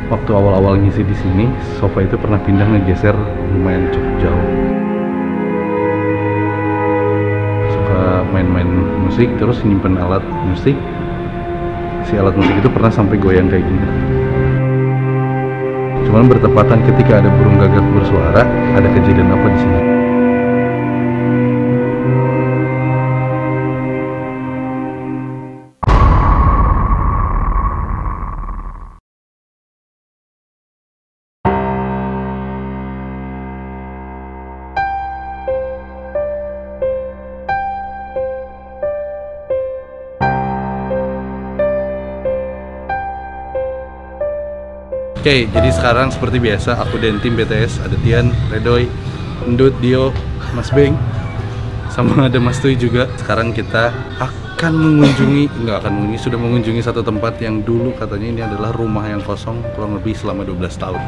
Waktu awal-awal ngisi di sini, sofa itu pernah pindah ngegeser lumayan cukup jauh. Suka main-main musik, terus nyimpen alat musik. Si alat musik itu pernah sampai goyang kayak gini. Cuman bertepatan ketika ada burung gagak bersuara, ada kejadian apa di sini? Oke, jadi sekarang seperti biasa aku dan tim BTS, ada Tian, Redoy, Endut, Dio, Mas Beng, sama ada Mas Tuy juga. Sekarang kita akan sudah mengunjungi satu tempat yang dulu katanya ini adalah rumah yang kosong kurang lebih selama 12 tahun.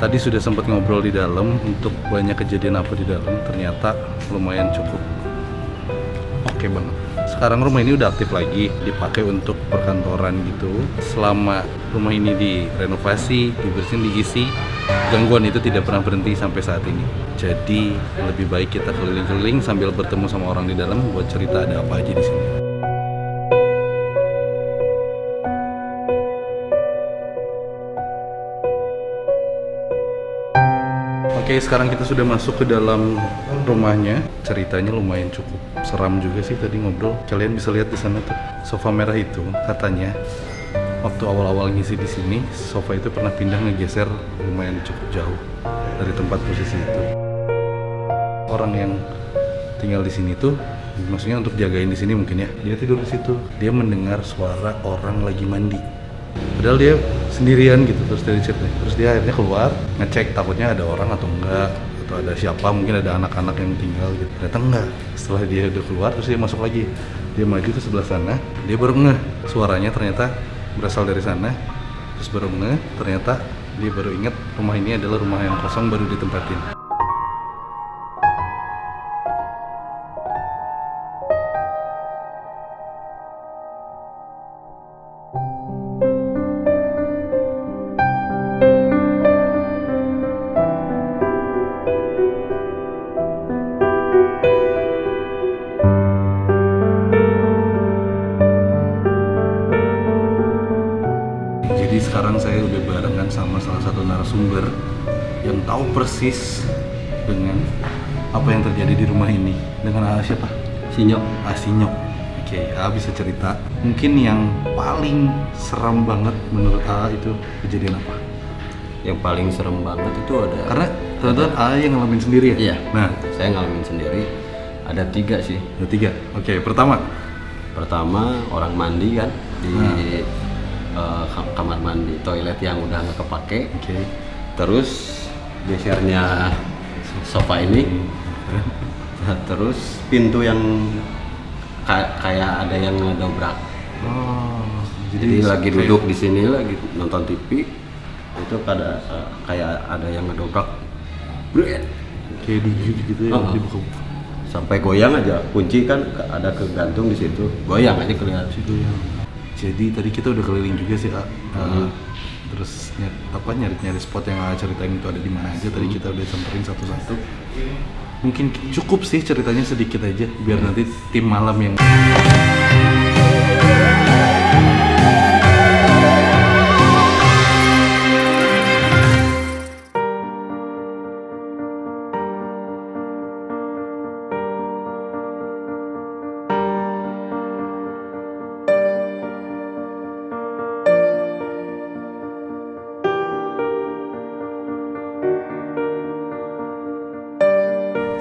Tadi sudah sempat ngobrol di dalam untuk banyak kejadian apa di dalam, ternyata lumayan cukup oke banget. Sekarang rumah ini udah aktif lagi, dipakai untuk perkantoran gitu. Selama rumah ini direnovasi, dibersihin, diisi, gangguan itu tidak pernah berhenti sampai saat ini. Jadi lebih baik kita keliling-keliling sambil bertemu sama orang di dalam buat cerita ada apa aja di sini. Oke, sekarang kita sudah masuk ke dalam rumahnya. Ceritanya lumayan cukup seram juga sih tadi ngobrol. Kalian bisa lihat di sana tuh, sofa merah itu katanya waktu awal-awal ngisi di sini, sofa itu pernah pindah ngegeser lumayan cukup jauh dari tempat posisi itu. Orang yang tinggal di sini tuh, maksudnya untuk jagain di sini mungkin ya, dia tidur di situ. Dia mendengar suara orang lagi mandi. Padahal dia sendirian gitu, terus dari chat, terus dia akhirnya keluar ngecek takutnya ada orang atau enggak, atau ada siapa, mungkin ada anak-anak yang tinggal gitu. Ternyata enggak. Setelah dia udah keluar, terus dia masuk lagi, dia maju ke sebelah sana, dia baru ngeh suaranya ternyata berasal dari sana. Terus baru ngeh ternyata dia baru ingat rumah ini adalah rumah yang kosong baru ditempatin. Jadi sekarang saya udah barengan sama salah satu narasumber yang tahu persis dengan apa yang terjadi di rumah ini. Dengan siapa? Sinyok. Sinyok. Oke, bisa cerita. Mungkin yang paling seram banget menurut itu kejadian apa? Yang paling serem banget itu ada. Karena teman-teman yang ngalamin sendiri ya? Iya. Nah, saya ngalamin sendiri. Ada 3 sih. Ada 3. Oke, pertama orang mandi kan di kamar mandi, toilet yang udah nggak kepake. Oke. Terus gesernya sofa ini. Terus pintu yang kayak ada yang ngedobrak. Oh, jadi lagi duduk di sini lagi nonton TV, itu kayak ada yang ngedobrak. Kayak digigit gitu ya, dibuka. Sampai goyang aja, kunci kan ada kegantung di situ, goyang aja kelihatan. Jadi tadi kita udah keliling juga sih, terus nyari spot yang ceritain itu ada di mana aja. Tadi kita udah samperin satu-satu. Mungkin cukup sih ceritanya sedikit aja, biar nanti tim malam yang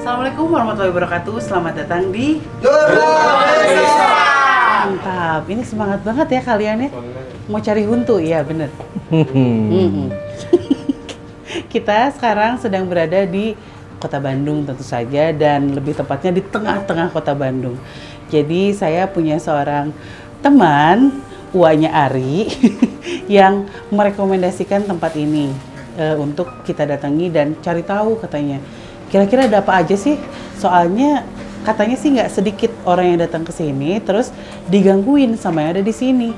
Assalamualaikum warahmatullahi wabarakatuh. Selamat datang di Mantap, ini semangat banget ya kalian ya. Mau cari huntu, ya bener. Kita sekarang sedang berada di Kota Bandung tentu saja, dan lebih tepatnya di tengah-tengah Kota Bandung. Jadi saya punya seorang teman, uanya Ari, yang merekomendasikan tempat ini untuk kita datangi dan cari tahu katanya. Kira-kira ada apa aja sih? Soalnya katanya sih nggak sedikit orang yang datang ke sini terus digangguin sama yang ada di sini.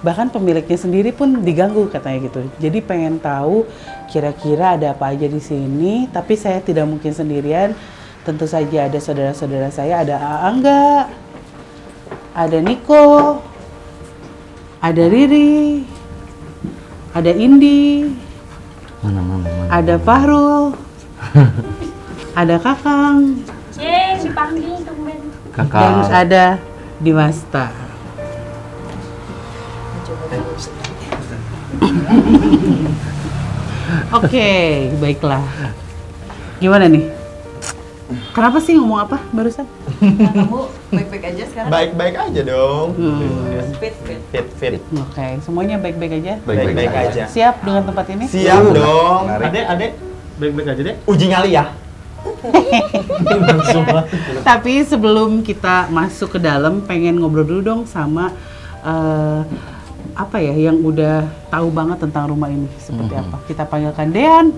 Bahkan pemiliknya sendiri pun diganggu katanya gitu. Jadi pengen tahu kira-kira ada apa aja di sini, tapi saya tidak mungkin sendirian. Tentu saja ada saudara-saudara saya, ada Angga, ada Niko, ada Riri, ada Indi, Mana. ada Fahrul, ada Kakang, Yeay, dipanggil tumben. dan Kakak. ada Dimasta. Oke, baiklah. Gimana nih? Kenapa sih ngomong apa barusan? Kamu baik-baik aja sekarang? Baik-baik aja dong. Fit. Fit. Oke, semuanya baik-baik aja. Baik-baik aja. Siap dengan tempat ini? Siap dong. Adek, baik-baik aja deh. Uji nyali ya. Tapi sebelum kita masuk ke dalam, pengen ngobrol dulu dong sama apa ya yang udah tahu banget tentang rumah ini seperti apa. Kita panggilkan Dean.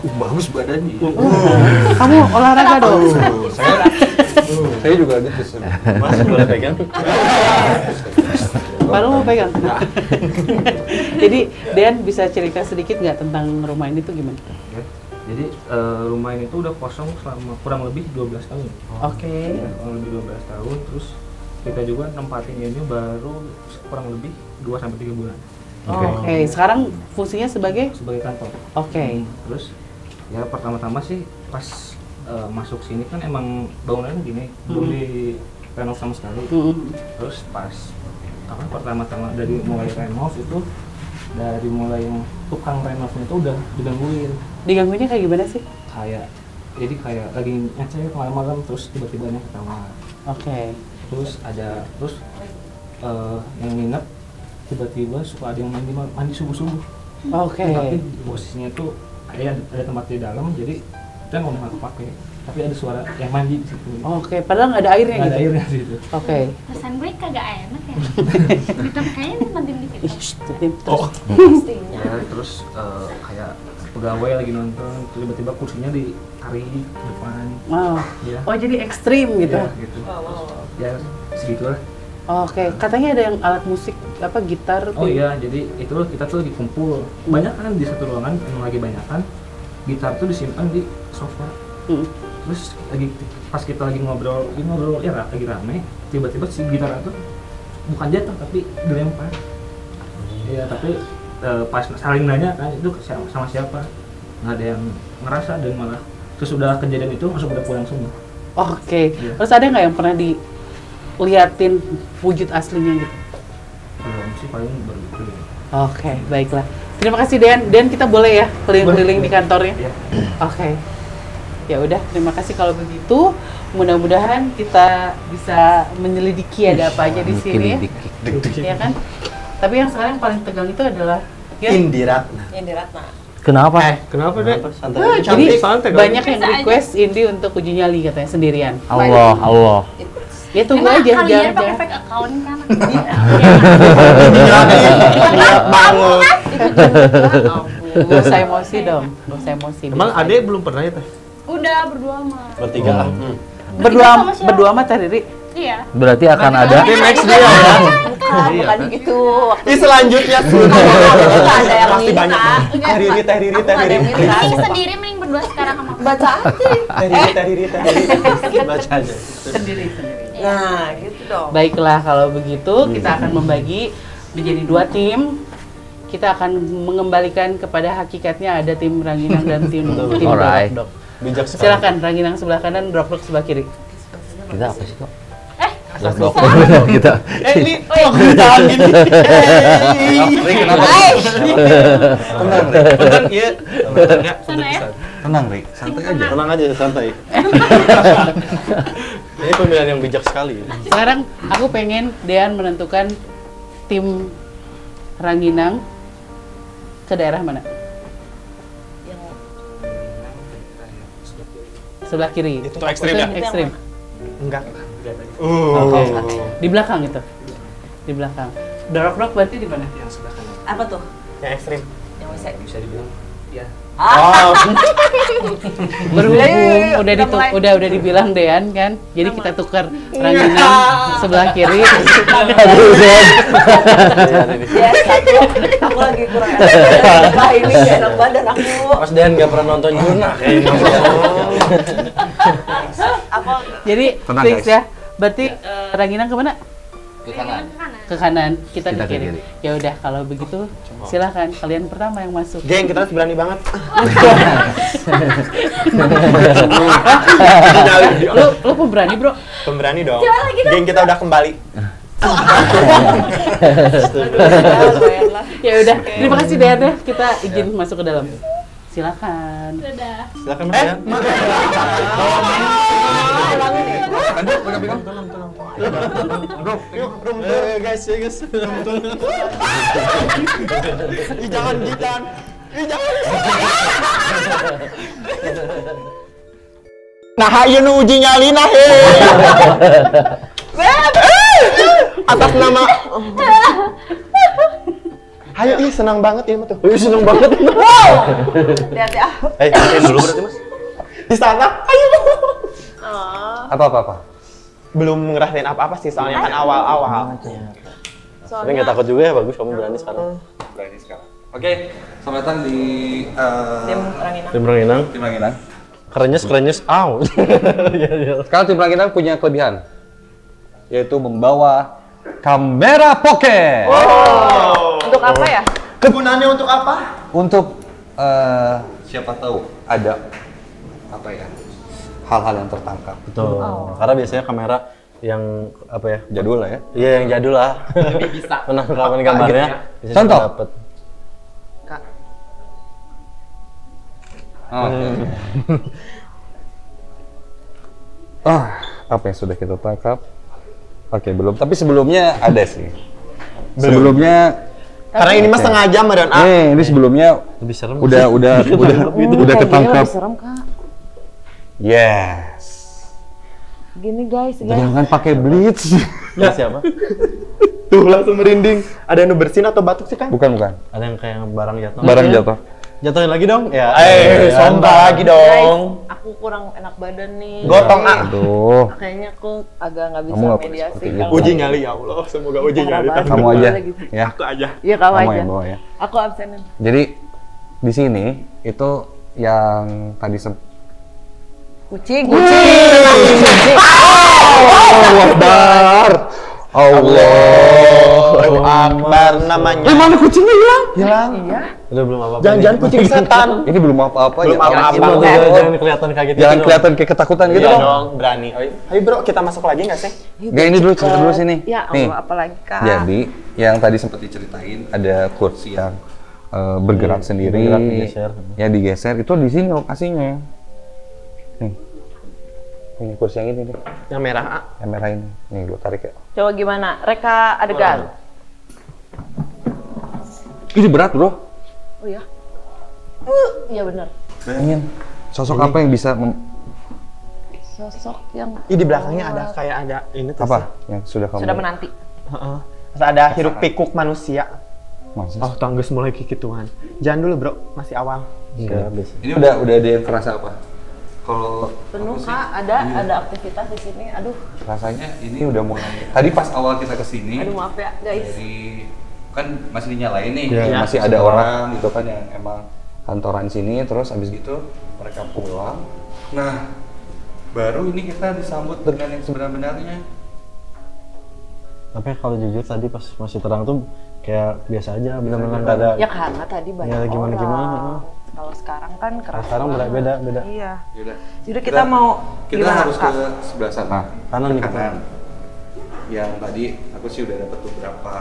Bagus badannya. Kamu olahraga dong. Saya juga gitu sih. Mas boleh pegang? Baru mau pegang. Jadi Dean bisa cerita sedikit nggak tentang rumah ini tuh gimana? Ya. Jadi rumah ini tuh udah kosong selama kurang lebih 12 tahun. Oke. Ya, kurang lebih 12 tahun. Terus kita juga nempatin ini baru kurang lebih 2-3 bulan Oke. Sekarang fungsinya sebagai? sebagai kantor. Oke. Terus ya pertama-tama sih pas masuk sini kan emang bangunannya gini, belum di renov sama sekali. Terus pas apa pertama-tama dari mulai renov itu, dari mulai yang tukang renovnya itu udah digangguin. Diganggunya kayak gimana sih? Kayak lagi ngecek malam-malam terus tiba-tiba ada ketawa. Oke. Terus yang nginep tiba-tiba suka ada yang mandi subuh-subuh. Oke. Tapi posisinya tuh ada tempat di dalam, jadi kita nggak pakai, tapi ada suara yang mandi di situ. Oke, padahal nggak ada airnya Nggak gitu. ada airnya di situ. Oke. Pesan gue kagak enak ya. Kayaknya mandim dikit. Ih, terus. Ya, terus kayak pegawai lagi nonton, tiba-tiba kursinya ditarik ke depan. Wow. Ya. Oh, jadi ekstrim gitu. Ya, gitu. Ya segitulah. Oke, katanya ada yang alat musik apa gitar Oh iya, jadi itu kita tuh lagi kumpul. Banyak kan di satu ruangan yang lagi banyakan. Gitar tuh disimpan di sofa. Terus pas kita lagi ngobrol ya lagi rame, tiba-tiba si gitar itu bukan jatuh tapi dilempar. Iya, tapi pas saling nanya kan itu sama siapa, nggak ada yang ngerasa, dan malah sesudah kejadian itu langsung udah pulang semua. Oke. Iya. Terus ada nggak yang pernah diliatin wujud aslinya gitu? Belum sih, paling baru itu. Oke, baiklah. Terima kasih Dean. Dean, kita boleh ya keliling-keliling di kantornya? Iya. Oke. Ya udah, terima kasih kalau begitu. Mudah-mudahan kita bisa menyelidiki ada apa aja di sini ya. Ya kan? Tapi yang sekarang paling tegang itu adalah Indiratna. Kenapa? Kenapa deh? Nah, jadi banyak yang request Indi untuk uji nyali katanya sendirian. Allah. Ya tunggu Emang aja, kalian pakai jangan. fake account kan? Banget. Gak usah emosi dong, gak usah emosi. Emang adek belum pernah ya teh? Udah berdua mah. Bertiga lah. Berdua sama Teh Riri. Iya. Berarti akan ada Next dia ya. Bukan gitu. Ini selanjutnya Ada yang pasti banyak minta. banget. Teh Riri. Ada yang minta. Mending sendiri, mending berdua sekarang sama aku. Baca aja. Teh Riri. Baca aja. Sendiri. Nah, gitu dong. Baiklah, kalau begitu kita akan membagi menjadi 2 tim. Kita akan mengembalikan kepada hakikatnya, ada tim Ranginang dan tim Alright. Dok. Bijak sekali. Silakan Ranginang sebelah kanan, Dok sebelah kiri. kita apa sih kok? Dok. Kita. Ini jangan gini. Tenang ya. Sana ya. Tenang, Rik. Santai aja. Tenang aja, santai. Ini pemilihan yang bijak sekali. Sekarang aku pengen Dean menentukan tim Ranginang ke daerah mana? Sebelah kiri. Itu ekstrim ya? Ekstrim. Enggak. Oke. Di belakang itu. Di belakang. Dok berarti di mana? Yang sebelah kanan Apa tuh? Yang ekstrim. Yang bisa bisa dibilang ya Berhubung udah dibilang Dean kan. Jadi kita tukar ranginang sebelah kiri. Aku lagi kurang enak. Ini gak enak badan aku. Mas Dean nggak pernah nonton Juna kayaknya. Jadi Tenang, fix guys. ya. Berarti ranginang kemana? Ke kanan. Ke kanan, kita Kita ke ke kiri. kiri. Ya udah kalau begitu silakan kalian pertama yang masuk. Geng, kita harus berani banget. Lu pemberani, Bro. Pemberani dong. Geng, kita udah kembali. Ya udah, terima kasih Dean ya. Kita izin masuk ke dalam. Silakan. Dadah. Silakan Mas Dean. Guys. Ih, jangan gitan. Ih, jangan. Nah, ayo nu uji nyali nah he. Atas nama. Ayo, ih senang banget ini tuh. Ih, senang banget. Lihat ya. Dulu berarti Mas. Di sana. Ayo. Apa? Belum ngerasain apa-apa sih, soalnya kan awal-awal. Tapi nggak takut juga ya, bagus kamu berani sekarang. Berani sekarang. Oke, selamat datang di Tim Ranginang. Tim Ranginang. Kerenyes, aw. Sekarang tim Ranginang punya kelebihan, yaitu membawa kamera pocket. Untuk apa ya? Kegunaannya untuk apa? Untuk siapa tahu ada apa ya, hal-hal yang tertangkap. Betul. Karena biasanya kamera yang apa ya? Jadul lah ya. Iya, yang jadul lah. Lebih bisa. Penangkapan gambarnya. Bisa Contoh. dapet. Apa yang sudah kita tangkap? Oke, belum. Tapi sebelumnya ada sih. Sebelumnya, Karena ini mah setengah jam dan ini sebelumnya lebih serem. udah ketangkap. Serem, Kak. Yes. Gini guys, Jangan pakai bleach. Ya, siapa? Tuh langsung merinding. Ada yang bersin atau batuk sih kan? Bukan. Ada yang kayak barang jatuh. Barang jatuh. Jatuhin lagi dong? Ya. sombong lagi dong. Aku kurang enak badan nih. Gotong Aduh. Kayaknya aku agak nggak bisa Kamu nggak boleh mediasi. seperti kalau- itu. Uji nyali ya Allah. Semoga uji nyali. Parah Kamu banget. aja, Lagi. ya. Aku aja. Iya, kamu Kamu aja. yang bawa ya. Aku absenin. Jadi di sini itu yang tadi Kucing. Allahu Akbar. Allahu Akbar namanya. Mana kucingnya hilang? Hilang. Iya. Udah belum apa-apa. Jangan kucing setan. Ini belum apa-apa Belum ya. apa-apa. Jangan kelihatan kaget. Jangan kelihatan kayak ketakutan gitu Iya dong. dong, berani. Ayo bro, kita masuk lagi nggak sih? Gak ini dulu, cerita dulu sini. Ya Nih. Allah, apalagi Kak. Jadi yang tadi sempat diceritain ada kursi yang bergerak sendiri, bergerak, digeser. ya digeser. Itu di sini lokasinya. Nih, ini kursi yang ini nih, Yang merah. yang merah ini. Nih, gua tarik ya. Coba gimana? Reka adegan. Ini berat bro. Oh iya. Iya benar. Ingin sosok apa yang bisa Sosok yang Ih, di belakangnya ada kayak ada ini tuh. apa yang sudah kamu sudah menanti. Heeh. Terus ada hiruk pikuk manusia. Masa? Oh, tanggus mulai kikituan. Jangan dulu bro, masih awal. Enggak, ini udah ada yang kerasa apa? Kalau Penuh aku sih, Kak, ada aktivitas di sini. Aduh, rasanya ini udah mulai. Tadi pas awal kita kesini, aduh maaf ya guys. dari kan masih dinyalain nih, Iya. masih ada orang gitu kan yang emang kantoran sini, terus habis gitu mereka pulang. Nah, baru ini kita disambut dengan yang sebenar-benarnya. Tapi kalau jujur tadi pas masih terang tuh kayak biasa aja, benar-benar nggak ada. Ya karena tadi banyak Ya, gimana-gimana, orang. heeh. Kalau sekarang kan keras. Sekarang banget. beda. Iya. Yaudah. Jadi kita mau kita gimana, harus Kak? ke sebelah sana. Kanan Ke nih, kanan. Yang tadi aku sih udah dapat beberapa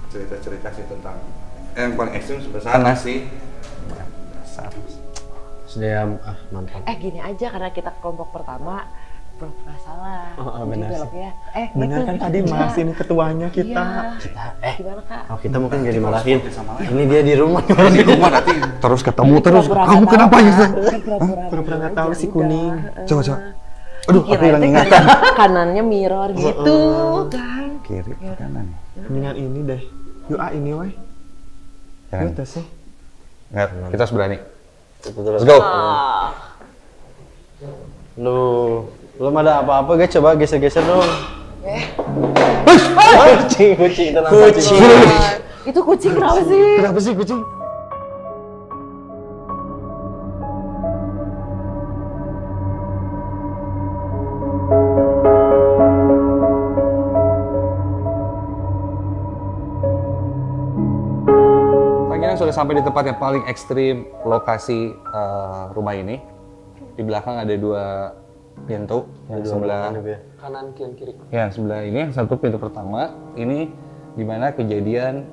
cerita-cerita sih tentang yang paling ekstrim sebelah sana sih. Dasar. Sudah mantap. Gini aja karena kita kelompok pertama pura-pura salah. Oh, Jadi benar sih. beloknya. Benar gitu kan tadi bisa. Mas, ini ketuanya kita. Iya. Gimana Kak? Oh, kita mungkin gak dimarahin. Ini dia di rumah. Di rumah nanti terus ketemu terus. Pura-pura Kamu nggak kenapa tahu, ya? Kak. Pura-pura Pura-pura nggak aja, tahu si udah. kuning. Coba. Aduh, aku Kira hilang itu ingatan. kanannya mirror gitu kan. Kiri ke kanan. Mendingan ini deh. Yuk ini weh. Jangan. Yuk tes sih. Nggak, kita harus berani. Let's go. Lu belum ada apa-apa guys, coba geser-geser dong. Kucing, tenang. Kucing. Itu kucing kenapa sih? Kenapa sih kucing? Kita sudah sampai di tempat yang paling ekstrim lokasi rumah ini. Di belakang ada 2 pintu, yang sebelah kanan kiri. ya sebelah ini yang satu pintu pertama ini dimana kejadian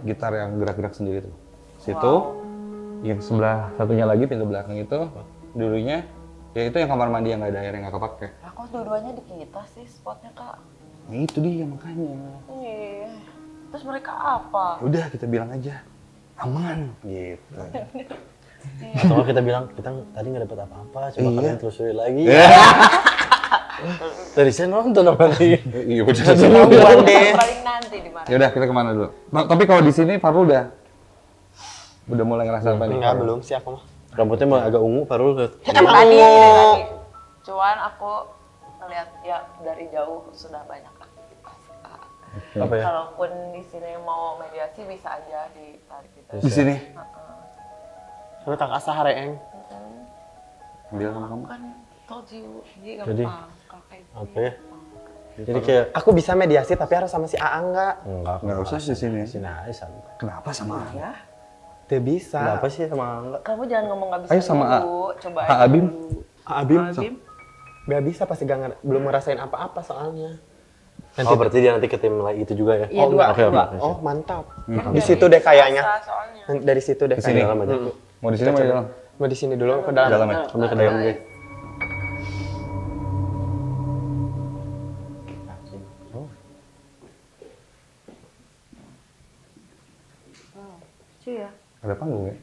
gitar yang gerak-gerak sendiri tuh. Situ yang sebelah satunya lagi pintu belakang itu dulunya ya itu yang kamar mandi yang nggak ada air yang nggak kepake. Lah kok dua-duanya di kita sih spotnya kak? Nah itu dia makanya. Iya. Terus mereka apa? Udah kita bilang aja aman gitu. Atau kita bilang kita tadi nggak dapat apa-apa, coba kalian telusuri lagi. Tadi saya nonton apa nih? Iya betul. Ketahuan deh. Paling nanti di mana? Ya udah kita kemana dulu? Tapi kalau di sini Farul udah mulai ngerasa apa nih? Enggak, belum sih aku mah. Rambutnya mah agak ungu, Farul lihat. Tadi. Cuman aku ngeliat ya dari jauh sudah banyak aktivitas. Apa ya? Kalaupun di sini mau mediasi bisa aja ditarik gitu. Di sini. Karena kakak sahareeng. Ambil sama kamu. Kan told you, jadi Jadi, gampang. Kalau kayak gini. Apa ya? Jadi kayak Aku bisa mediasi tapi harus sama si AA enggak? Nggak usah di sini. sini aja santai. Kenapa sama? Ya. Tidak bisa. Kenapa sih sama Angga? Kamu jangan ngomong nggak bisa Ayo sama dulu. Coba A Abim. dulu. Abim, Abim. Gak bisa pasti belum ngerasain apa-apa soalnya. Oh, berarti dia nanti ke tim itu juga ya? Iya, dua. Oke. Oh mantap. Di situ deh kayaknya. Biasa soalnya. Dari situ deh. Di sini. kayaknya. Dalam aja. Mau di sini mau di dalam? Mau di sini dulu ke dalam. Dalam ya. Ambil ke dalam deh. Lucu ya. Ada panggung ya?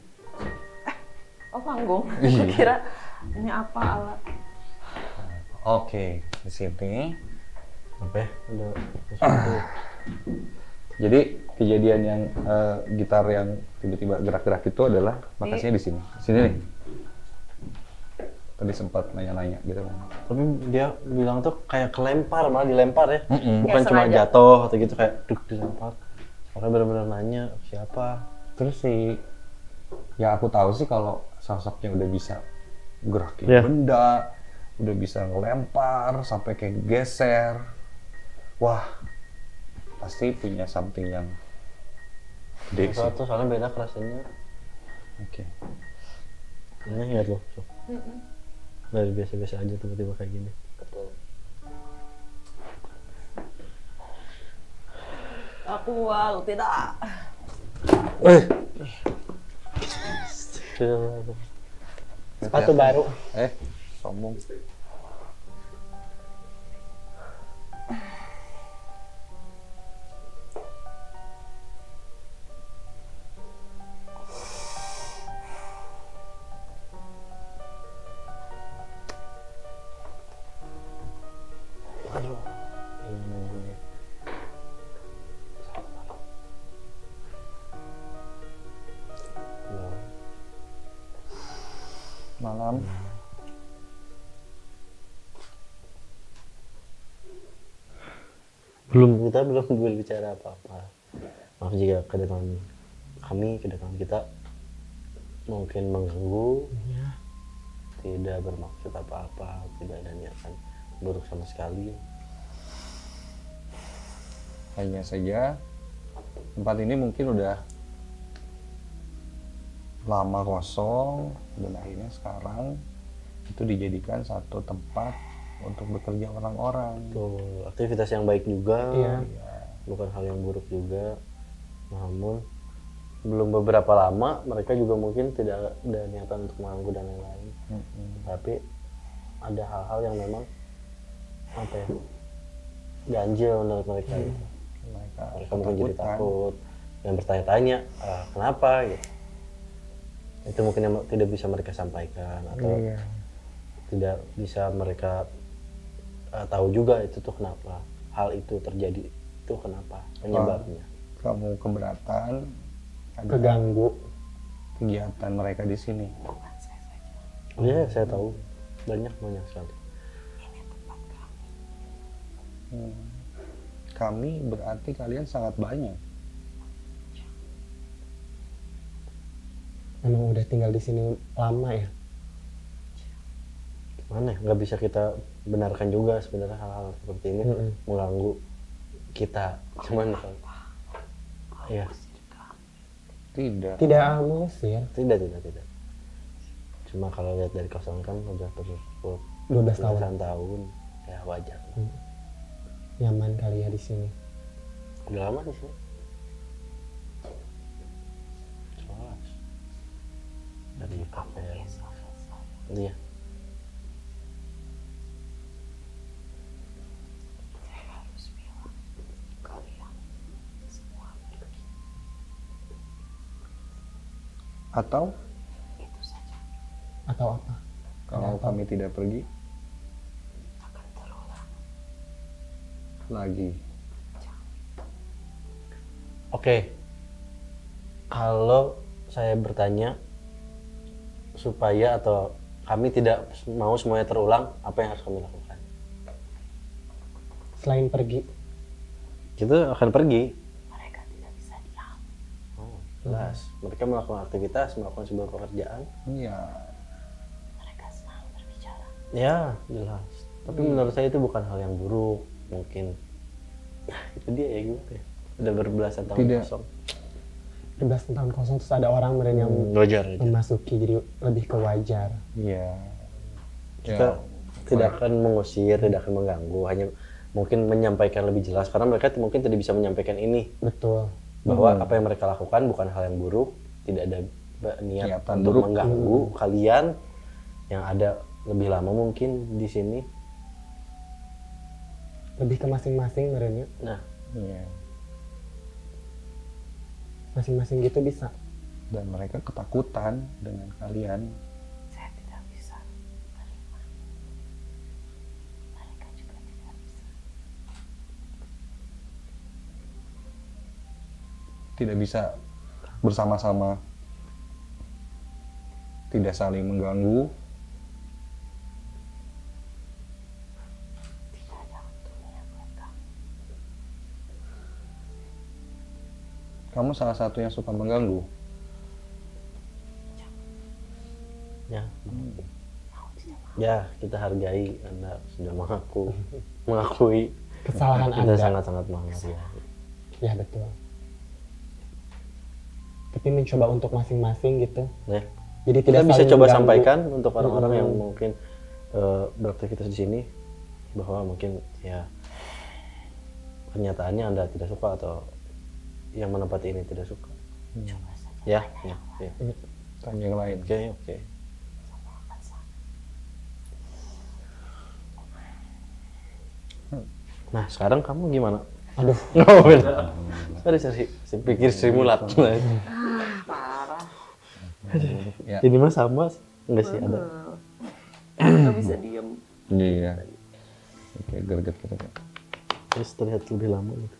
Oh panggung. Aku kira ini apa alat. Oke, di sini. Apa ya? Ada sesuatu. Jadi kejadian yang gitar yang tiba-tiba gerak-gerak itu adalah lokasinya di sini. Sini nih. Tadi sempat nanya-nanya gitu. Tapi dia bilang tuh kayak kelempar, malah dilempar ya. Bukan Nggak cuma sengaja. jatuh atau gitu kayak dilempar. Makanya benar-benar nanya siapa. Terus sih, ya aku tahu sih kalau sosoknya udah bisa gerakin Iya. benda, udah bisa ngelempar sampai kayak geser. Wah, pasti punya something yang gede sih. Sesuatu soalnya beda kerasanya. Oke. Ini lihat loh. So. Dari biasa-biasa aja tiba-tiba kayak gini. Aku wow tidak. Sepatu baru. Sombong. Aduh. Ini. Malam. Kita belum berbicara apa-apa. Maaf jika kedatangan kita mungkin mengganggu. Tidak bermaksud apa-apa, tidak ada niatan buruk sama sekali. Hanya saja tempat ini mungkin udah lama kosong dan akhirnya sekarang itu dijadikan satu tempat untuk bekerja orang-orang. Tuh, aktivitas yang baik juga, Iya. bukan hal yang buruk juga. Namun belum beberapa lama mereka juga mungkin tidak ada niatan untuk mengganggu dan lain-lain. Tapi ada hal-hal yang memang apa ya, ganjil menurut mereka. Gitu. Mereka mungkin jadi takut dan bertanya-tanya kenapa gitu. Itu mungkin yang tidak bisa mereka sampaikan atau tidak bisa mereka tahu juga itu tuh kenapa hal itu terjadi, itu kenapa penyebabnya. Kamu keberatan, Keganggu. kegiatan mereka di sini? Iya, saya tahu. Banyak sekali. Kami berarti kalian sangat banyak. Emang udah tinggal di sini lama ya? Gimana ya? Nggak bisa kita benarkan juga sebenarnya hal-hal seperti ini mengganggu kita. Cuman ya Tidak. Tidak mengusir. tidak. Cuma kalau lihat dari kosong kan udah 12 tahun. belasan tahun, ya wajar. Nyaman kali ya di sini. Udah lama di sini. 11. Dari kafe. Iya. Atau Atau apa? kalau kami tidak pergi lagi. Oke. Kalau saya bertanya supaya atau kami tidak mau semuanya terulang, apa yang harus kami lakukan? Selain pergi, Kita akan pergi. Jelas, mereka melakukan aktivitas, melakukan sebuah pekerjaan. Iya. Ya, jelas. Tapi menurut saya itu bukan hal yang buruk, mungkin. Itu dia ya gimana ya? Udah berbelasan tahun Tidak. kosong. 12 tahun kosong terus ada orang meren yang Wajar. memasuki, jadi lebih ke wajar. Iya. Kita tidak akan mengusir, tidak akan mengganggu, hanya mungkin menyampaikan lebih jelas karena mereka mungkin tidak bisa menyampaikan ini Betul. bahwa apa yang mereka lakukan bukan hal yang buruk, tidak ada niat Niatan untuk buruk. mengganggu kalian yang ada lebih lama mungkin di sini. Lebih ke masing-masing merennya. Nah, Iya. Masing-masing gitu bisa. Dan mereka ketakutan dengan kalian. Saya tidak bisa menerima. Mereka juga tidak bisa. Tidak bisa bersama-sama, tidak saling mengganggu. Tidak ada untungnya buat kamu. Kamu salah satu yang suka mengganggu. ya. Ya, kita hargai Anda sudah mengakui Kesalahan kita Anda. sangat-sangat menghargai. Ya betul. Tapi mencoba untuk masing-masing gitu. Ya. Jadi Kita tidak bisa saling coba mengganggu. sampaikan untuk orang-orang yang mungkin beraktivitas di sini bahwa mungkin ya kenyataannya Anda tidak suka atau yang menempati ini tidak suka. Ya. Tanya yang lain. Oke. Nah, sekarang kamu gimana? Aduh. Oh, beda. Sorry. Saya pikir simulat. Parah. Ya. Ini mah sama. Enggak sih, ada. Nggak bisa diem. Iya. Oke, greget. Terus terlihat lebih lama gitu.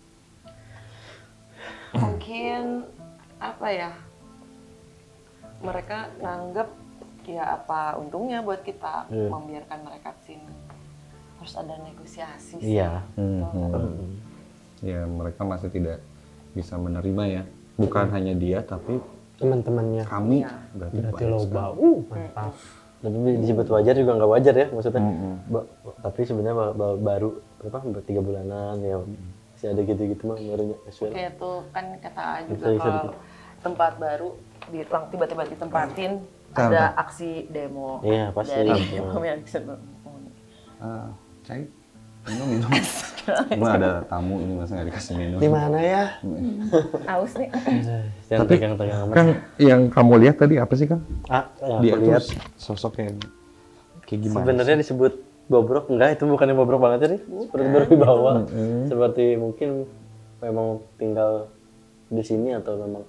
Mungkin apa ya? Mereka nganggep ya apa untungnya buat kita membiarkan mereka kesini. Harus ada negosiasi sih. Iya. Ya, mereka masih tidak bisa menerima ya. Bukan hanya dia, tapi Teman-temannya. kami Berarti banyak lo sekali. bau. Mantap. Tapi disebut wajar juga nggak wajar ya maksudnya. Tapi sebenarnya baru berapa? 3 bulanan ya. Masih ada gitu-gitu mah barunya. Kayak tuh kan kata juga Bisa kalau dikit. tempat baru tiba-tiba ditempatin Kan, ada aksi demo Iya, pasti. dari Iya. pemilik Cai, minum. Cuma ada tamu ini masa nggak dikasih minum. Di mana ya? aus nih. Jangan tegang-tegang amat. Kan yang kamu lihat tadi apa sih, Kang? Yang Dia aku tuh lihat sosok yang kayak gimana? sebenarnya disebut bobrok enggak, itu bukan yang bobrok banget sih. Seperti berwibawa. Seperti mungkin memang tinggal di sini atau memang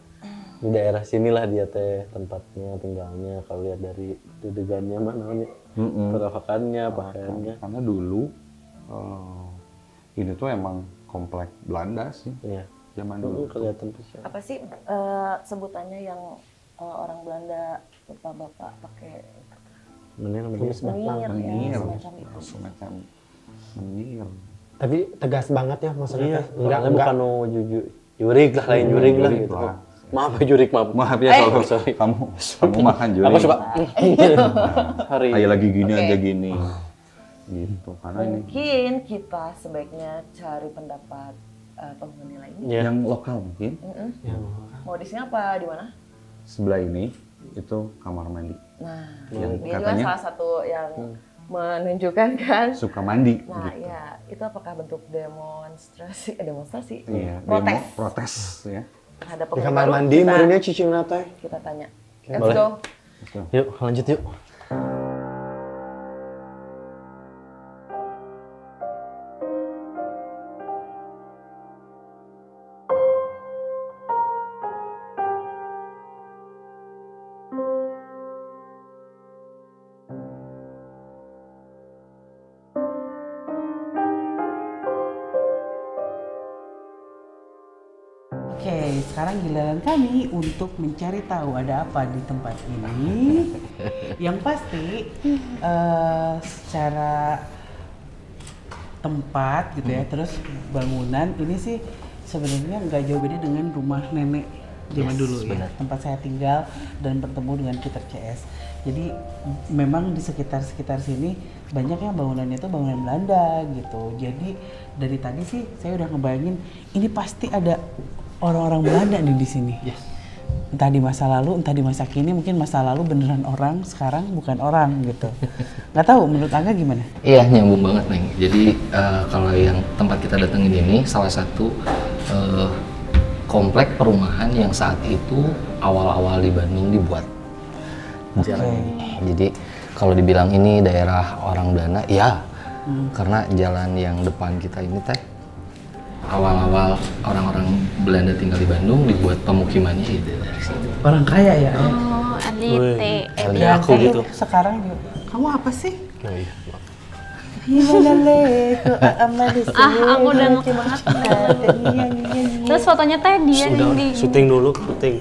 di daerah sinilah dia teh tempatnya tinggalnya. Kalau lihat dari dedegannya mana namanya, perawakannya, pakaiannya. Karena dulu ini tuh emang komplek Belanda sih Iya. zaman dulu. Kelihatan bisa. Apa sih sebutannya yang orang Belanda, bapak-bapak pakai Menir menir ya, Menir. semacam itu. Semacam menir. Tapi tegas banget ya maksudnya. Iya, Teh. Enggak bukan no jurik lah, lain jurik lah gitu. lah. Maaf ya jurik, maaf. Maaf ya kalau kamu makan juri. Aku suka hari Kayak lagi gini Oke. aja gini. Gitu. Karena ini Mungkin kita sebaiknya cari pendapat penghuni lainnya. ya. yang lokal mungkin. Mau di sini apa di mana? Sebelah ini itu kamar mandi. Nah, Yang dia juga katanya salah satu yang menunjukkan kan. suka mandi Nah, gitu. ya itu apakah bentuk demonstrasi? Iya, Protes. protes ya. Terhadap Di penghuni kamar baru, mandi kita- meureunnya cicing teh. Kita tanya. Boleh. Let's go. Yuk, lanjut yuk. Oke, sekarang giliran kami untuk mencari tahu ada apa di tempat ini. Yang pasti secara tempat gitu ya, terus bangunan ini sih sebenarnya nggak jauh beda dengan rumah nenek zaman dulu ya, tempat saya tinggal dan bertemu dengan Peter CS. Jadi memang di sekitar sini banyak yang bangunannya itu bangunan Belanda gitu. Jadi dari tadi sih saya udah ngebayangin ini pasti ada orang-orang Belanda nih di sini. Entah di masa lalu, entah di masa kini, mungkin masa lalu beneran orang, sekarang bukan orang gitu. Nggak tahu, menurut Angga gimana? Iya, nyambung banget, Neng. Jadi kalau yang tempat kita datengin ini salah satu komplek perumahan yang saat itu awal-awal di Bandung dibuat. Jalan ini. Jadi kalau dibilang ini daerah orang Belanda, ya. Karena jalan yang depan kita ini teh awal-awal orang-orang Belanda tinggal di Bandung dibuat pemukimannya itu dari situ. Orang kaya ya? Oh, elite. Kayak aku gitu. Sekarang juga. Kamu apa sih? Oh iya. Aku udah ngek banget. Terus fotonya teh dia Sudah, yang di syuting dulu, syuting.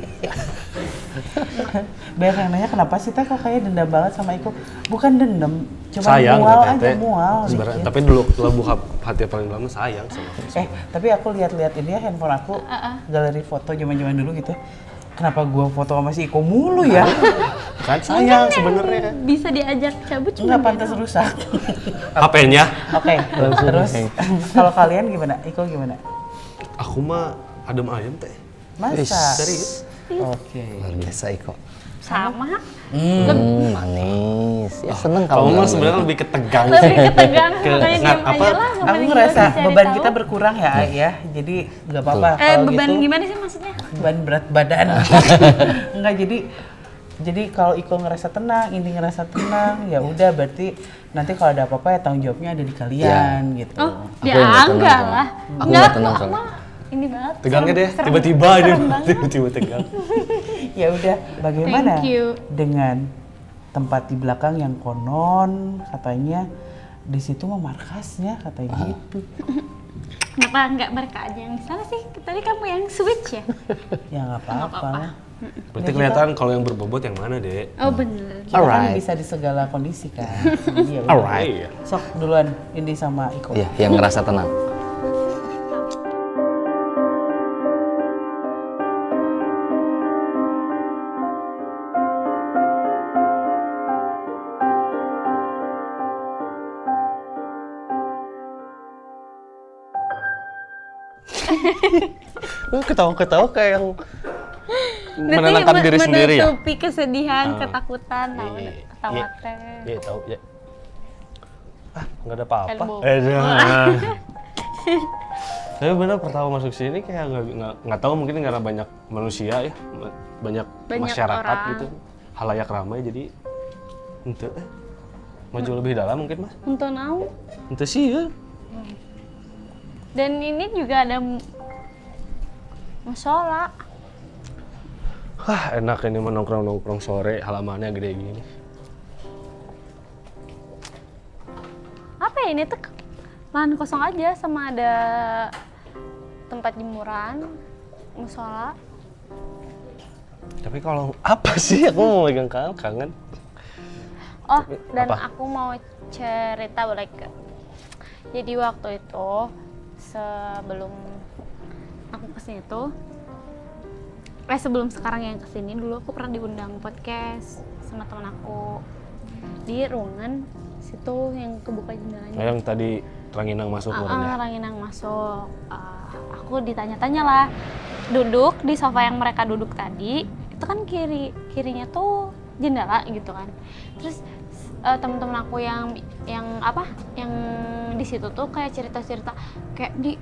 Biar yang nanya kenapa sih teh kok kayak dendam banget sama Iko? Bukan dendam, cuma Sayang mual katanya, aja, teh. mual Sebenarnya, dikit. tapi dulu kalau buka hati paling lama sayang sama aku. Tapi aku lihat-lihat ini ya handphone aku, galeri foto zaman-zaman dulu gitu. Kenapa gua foto sama si Iko mulu ya? Kan sayang sebenarnya. bisa diajak cabut Nggak cuma pantas rusak. HP-nya. Oke, terus kalau kalian gimana? Iko gimana? Aku mah adem ayem teh. Masa? Serius. Oke. Luar biasa, Iko. sama. Manis. Ya seneng Kamu kalau mah ngomong sebenarnya gitu. lebih ketegang. Lebih ketegang, makanya diam apa? aja lah. Aku ngerasa beban kita berkurang ya, Ai, ya. Jadi nggak apa-apa. kalau beban gitu, gimana sih maksudnya? beban berat badan. Enggak, jadi kalau Iko ngerasa tenang, ini ngerasa tenang, ya udah berarti nanti kalau ada apa-apa ya tanggung jawabnya ada di kalian gitu. Oh, Aku ya yang nggak tenang enggak soalnya. lah. Aku nggak tenang soalnya. Ini banget. Tegangnya deh, serem- tiba-tiba serem dia banget. tiba-tiba tegang. Ya udah, bagaimana Thank you. dengan tempat di belakang yang konon katanya di situ mah markasnya katanya gitu. Kenapa enggak mereka aja yang di sana sih? Tadi kamu yang switch ya? Ya nggak apa-apa lah. Berarti kelihatan kalau yang berbobot yang mana, Dek? Oh bener. Kita kan Alright. bisa di segala kondisi kan. Iya, udah. Alright. Sok duluan Indi sama Iko. Iya, yang ngerasa tenang. Lu ketawa-ketawa kayak yang menenangkan diri sendiri ya? Menutupi kesedihan, ketakutan, ketawa teh. Iya, tahu ya. Ah, nggak ada apa-apa. Elbow. Tapi benar pertama masuk sini kayak nggak tahu mungkin karena banyak manusia ya, banyak masyarakat orang. gitu, halayak ramai jadi ente maju lebih dalam mungkin mas, Untuk naon? ente sih ya. Dan ini juga ada musola. Wah enak ini nongkrong sore halamannya gede gini. Apa ya ini tuh lahan kosong aja sama ada tempat jemuran, musola. Tapi kalau apa sih aku mau megang kangen? Oh, dan apa? aku mau cerita balik ke. Jadi waktu itu sebelum aku kesini tuh, sebelum sekarang yang kesini dulu aku pernah diundang podcast sama teman aku di ruangan situ yang kebuka jendelanya. Yang tadi Ranginang masuk orangnya. Ranginang masuk. Aku ditanya-tanya lah, duduk di sofa yang mereka duduk tadi, itu kan kirinya tuh jendela gitu kan. Terus teman-teman aku yang di situ tuh kayak cerita-cerita kayak di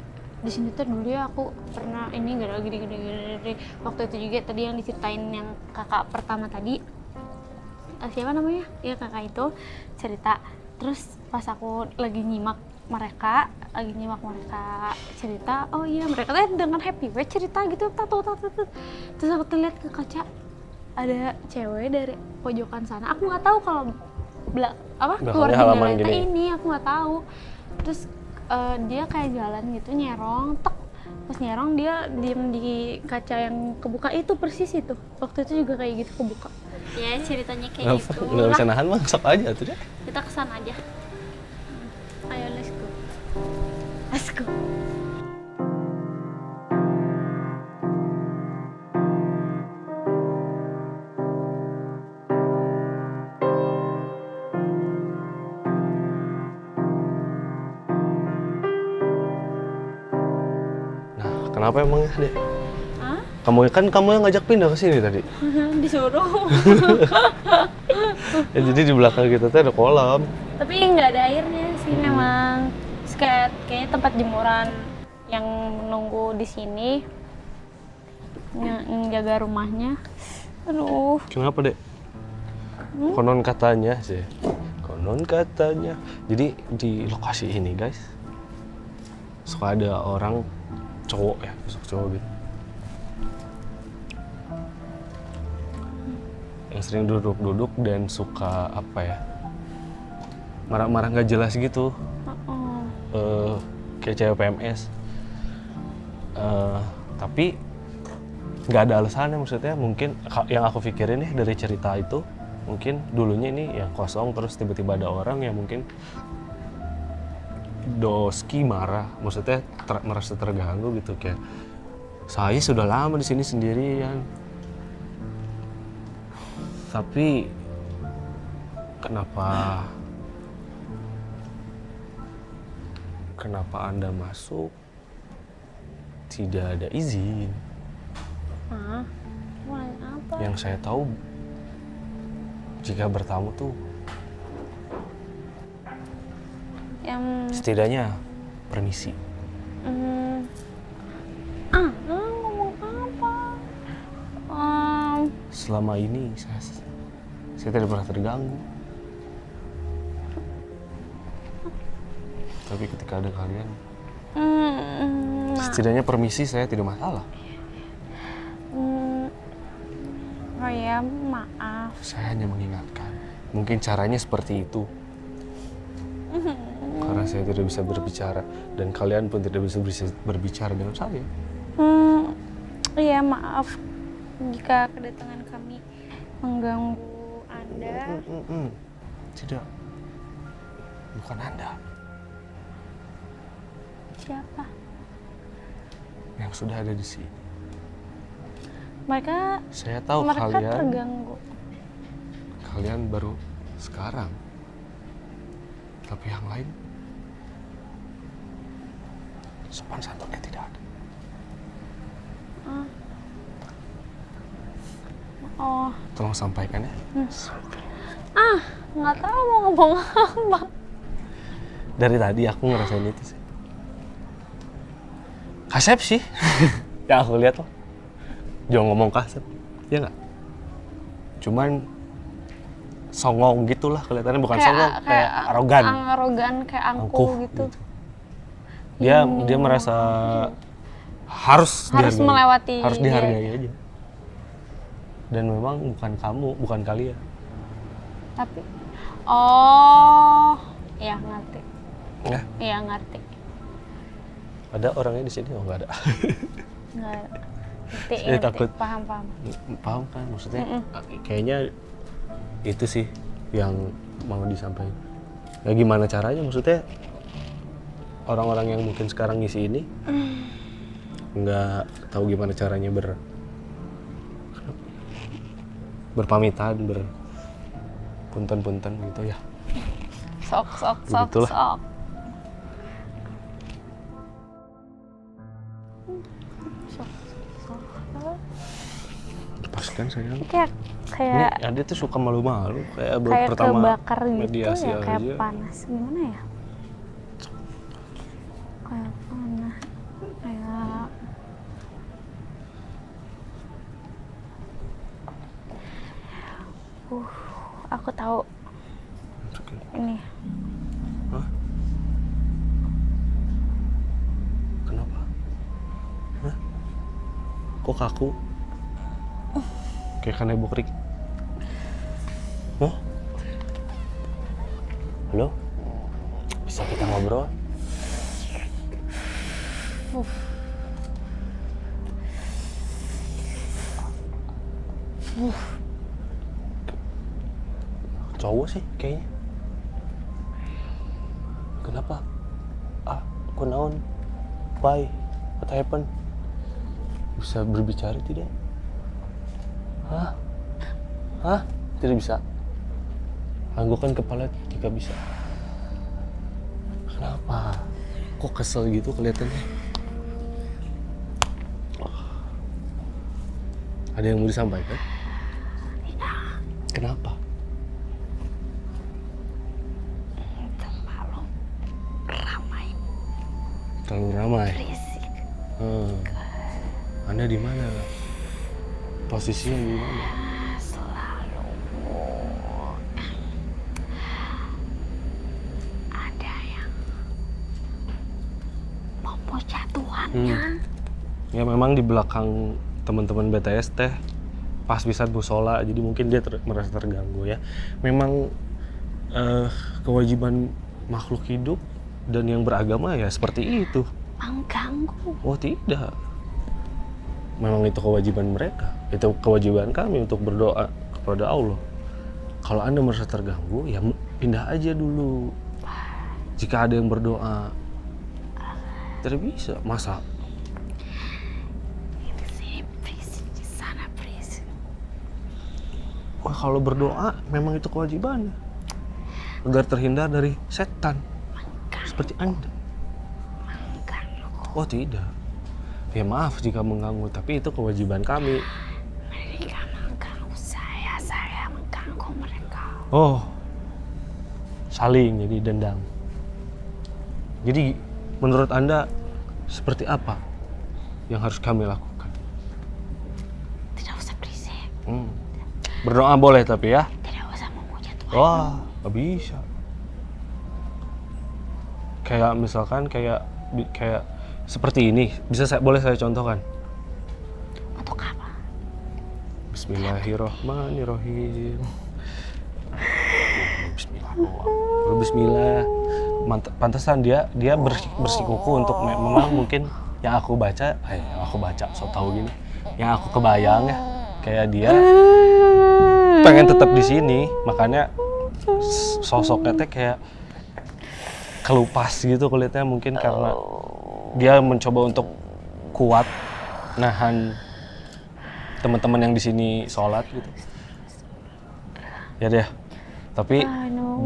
sini tuh dulu ya aku pernah ini gini. Waktu itu juga tadi yang diceritain yang kakak pertama tadi, siapa namanya? Ya kakak itu cerita. Terus pas aku lagi nyimak mereka cerita, oh iya mereka tuh dengan happy way cerita gitu, terus aku tuh lihat ke kaca ada cewek dari pojokan sana. Aku nggak tahu kalau keluar jendela ini, aku nggak tahu. Terus dia kayak jalan gitu nyerong, pas nyerong dia diem di kaca yang kebuka itu persis itu. Waktu itu juga kayak gitu kebuka. Ya ceritanya kayak gitu. Nggak bisa nahan mah, sok aja tuh deh. Kita kesana aja. Ayo let's go. Let's go. Kenapa emangnya, Dek? Hah? Kamu yang ngajak pindah ke sini tadi. Disuruh. Ya, jadi di belakang kita tuh ada kolam. Tapi nggak ada airnya sih memang. Kayaknya tempat jemuran yang menunggu di sini yang jaga rumahnya. Aduh. Kenapa, Dek? Konon katanya sih. Jadi di lokasi ini, guys, suka ada orang cowok gitu yang sering duduk dan suka marah-marah nggak jelas gitu. Kayak cewek PMS, tapi nggak ada alasannya. Maksudnya mungkin yang aku pikirin nih dari cerita itu, mungkin dulunya ini yang kosong, terus tiba-tiba ada orang yang mungkin Doski marah, maksudnya merasa terganggu gitu, kayak saya sudah lama di sini sendirian. Tapi kenapa Anda masuk tidak ada izin? Apa? Yang saya tahu jika bertamu tuh setidaknya permisi. Ngomong apa? Selama ini saya tidak pernah terganggu. Tapi ketika ada kalian, setidaknya permisi saya tidak masalah. Oh ya, maaf. Saya hanya mengingatkan. Mungkin caranya seperti itu. Karena saya tidak bisa berbicara dan kalian pun tidak bisa berbicara dengan saya. Iya, maaf jika kedatangan kami mengganggu Anda. Tidak. Bukan Anda. Siapa? Yang sudah ada di sini. Saya tahu mereka kalian terganggu. Kalian baru sekarang. Tapi yang lain sopan santunnya tidak ada. Tolong sampaikan ya. Nggak tahu mau ngomong apa. Dari tadi aku ngerasain itu sih. Kasep sih. Ya aku lihat loh. Jangan ngomong kasep, ya nggak? Cuman songong gitulah kelihatannya, bukan songong, kayak arogan. Arogan, kayak angkuh gitu. Dia merasa harus melewati. Harus dihargai aja. Dan memang bukan kalian. Tapi, ya ngerti. Ya? Iya ngerti. Ada orangnya di sini? Oh nggak ada. Nggak ada. Saya takut. Paham. Paham kan maksudnya? Kayaknya itu sih yang mau disampaikan. Ya gimana caranya maksudnya? Orang-orang yang mungkin sekarang ngisi ini nggak tahu gimana caranya berpamitan, berpunten-punten gitu ya. Sok. Lepaskan sayang. Kayak ini dia tuh suka malu-malu kayak kayak pertama kebakar gitu mediasi ya, kayak aja. panas gimana ya? Kayak panas, kayak aku tahu ini. Hah? Kenapa? Hah? Kok kaku? Kayak kanebo kering. Hah? Halo? Bisa kita ngobrol? Cowok sih kayaknya. Kenapa? Aku naon? Why? What happened? Bisa berbicara tidak? Hah? Tidak bisa. Anggukkan kepala jika bisa. Kenapa? Kok kesel gitu kelihatannya? Ada yang mau disampaikan? Kenapa? Terlalu ramai. Berisik. Anda di mana? Posisinya di mana? Selalu ada yang mau jatuhannya. Ya memang di belakang teman-teman BTS teh pas bisa musola, jadi mungkin dia merasa terganggu ya. Memang kewajiban makhluk hidup dan yang beragama ya seperti itu. Mengganggu. Oh tidak. Memang itu kewajiban mereka. Itu kewajiban kami untuk berdoa kepada Allah. Kalau Anda merasa terganggu, ya pindah aja dulu. Jika ada yang berdoa, tidak bisa. Masa? Di sini berisik, di sana berisik. Wah, kalau berdoa memang itu kewajibannya. Agar terhindar dari setan. Seperti Anda. Oh tidak. Ya maaf jika mengganggu, tapi itu kewajiban kami. Mereka mengganggu saya mengganggu mereka. Oh, saling jadi dendam. Jadi menurut Anda seperti apa yang harus kami lakukan? Tidak usah berisik. Berdoa boleh tapi ya? Tidak usah memuja Tuhan. Wah, gak bisa. Kayak misalkan kayak seperti ini, boleh saya contohkan? Untuk apa? Bismillahirrahmanirrahim. Bismillah. Pantesan dia bersikuku untuk memang mungkin yang aku baca, so tau gini. Yang aku kebayang ya, kayak dia pengen tetap di sini, makanya sosoknya teh kayak kelupas gitu kulitnya mungkin karena dia mencoba untuk kuat nahan teman-teman yang di sini sholat gitu. Ya deh. Tapi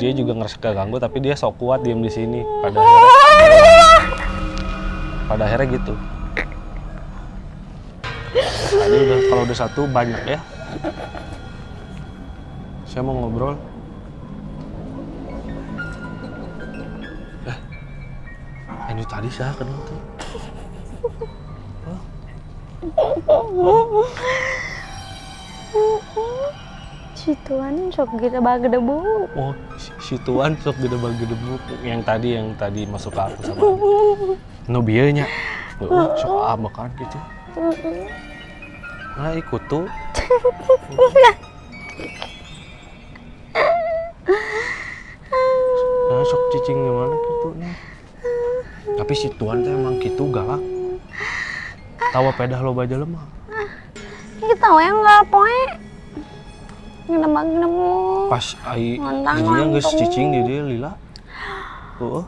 dia juga ngerasa keganggu, tapi dia sok kuat diam di sini pada akhirnya gitu. Nah, kalau udah satu banyak ya. Saya mau ngobrol. Ini tadi saya kenal tuh. Si Tuan sok gede bagedebu. Oh, si Tuan sok gede bagedebu yang tadi masuk ke aku sama no biayanya. Sok makan gitu. Nah, ikut tuh. Nah, sok cicing gimana gitu nih. Tapi si Tuan teh emang gitu galak. Tawa pedah lo baja lemah. Kita yang nggak poe. Ngebag-nemu. Pas ai didinya geus cicing di dieu lila. Heeh.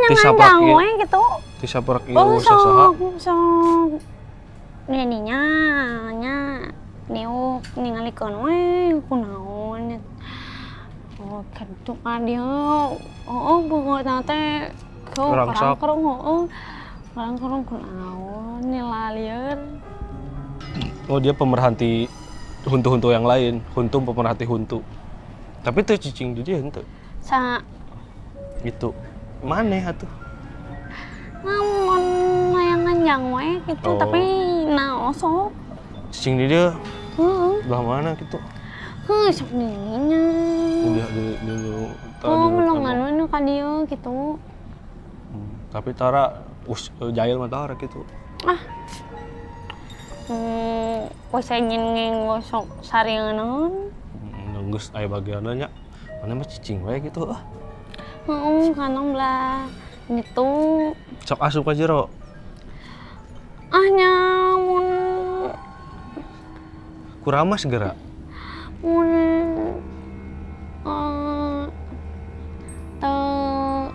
Nyangan we gitu. Ti saprak ieu sasaha. Sok Neninya nya niuk ningalikeun we kunaon. Oh, kentuk dia. Pokoknya teh kerang-kerang Kerang-kerang kunaon nilalieun. Oh, dia pemerhati huntu-huntu yang lain, huntu pemerhati huntu. Tapi teu cicing di dieu henteu. Sa Gitu. Maneh atuh? namun layangan jang we gitu, tapi naosok. Cicing di dieu Heeh. belah mana gitu? Sok dirinya. Udah di Belum anu ka dieu gitu. Tapi tara jahil mah tara gitu. Saya ingin ngosok saringanon. Geus aya bagianna nya. Mana mah cicing we gitu. Kanong belah gitu. Sok asup ka jero. Nyamun Kurama segera. mun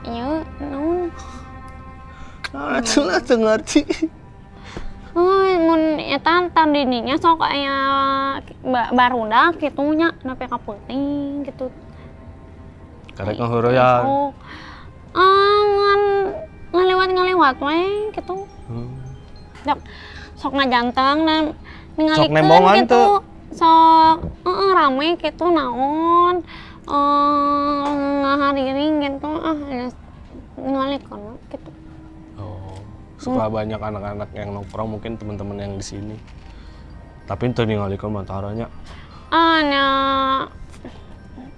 ieu naon? Atuh teu ngarti. Mun eta tadinya sok aya barudak kitu nya nepi ka peuting gitu. Karek ngaheureuyang. Ngalewat we gitu. Sok ngajanteng dan Sok nembongan gitu. tuh. Sok rame gitu naon. Ngahariring gitu ngalikeun gitu. Suka banyak anak-anak yang nongkrong, mungkin teman-teman yang di sini. Tapi itu ningalikeun mantaranya. Nya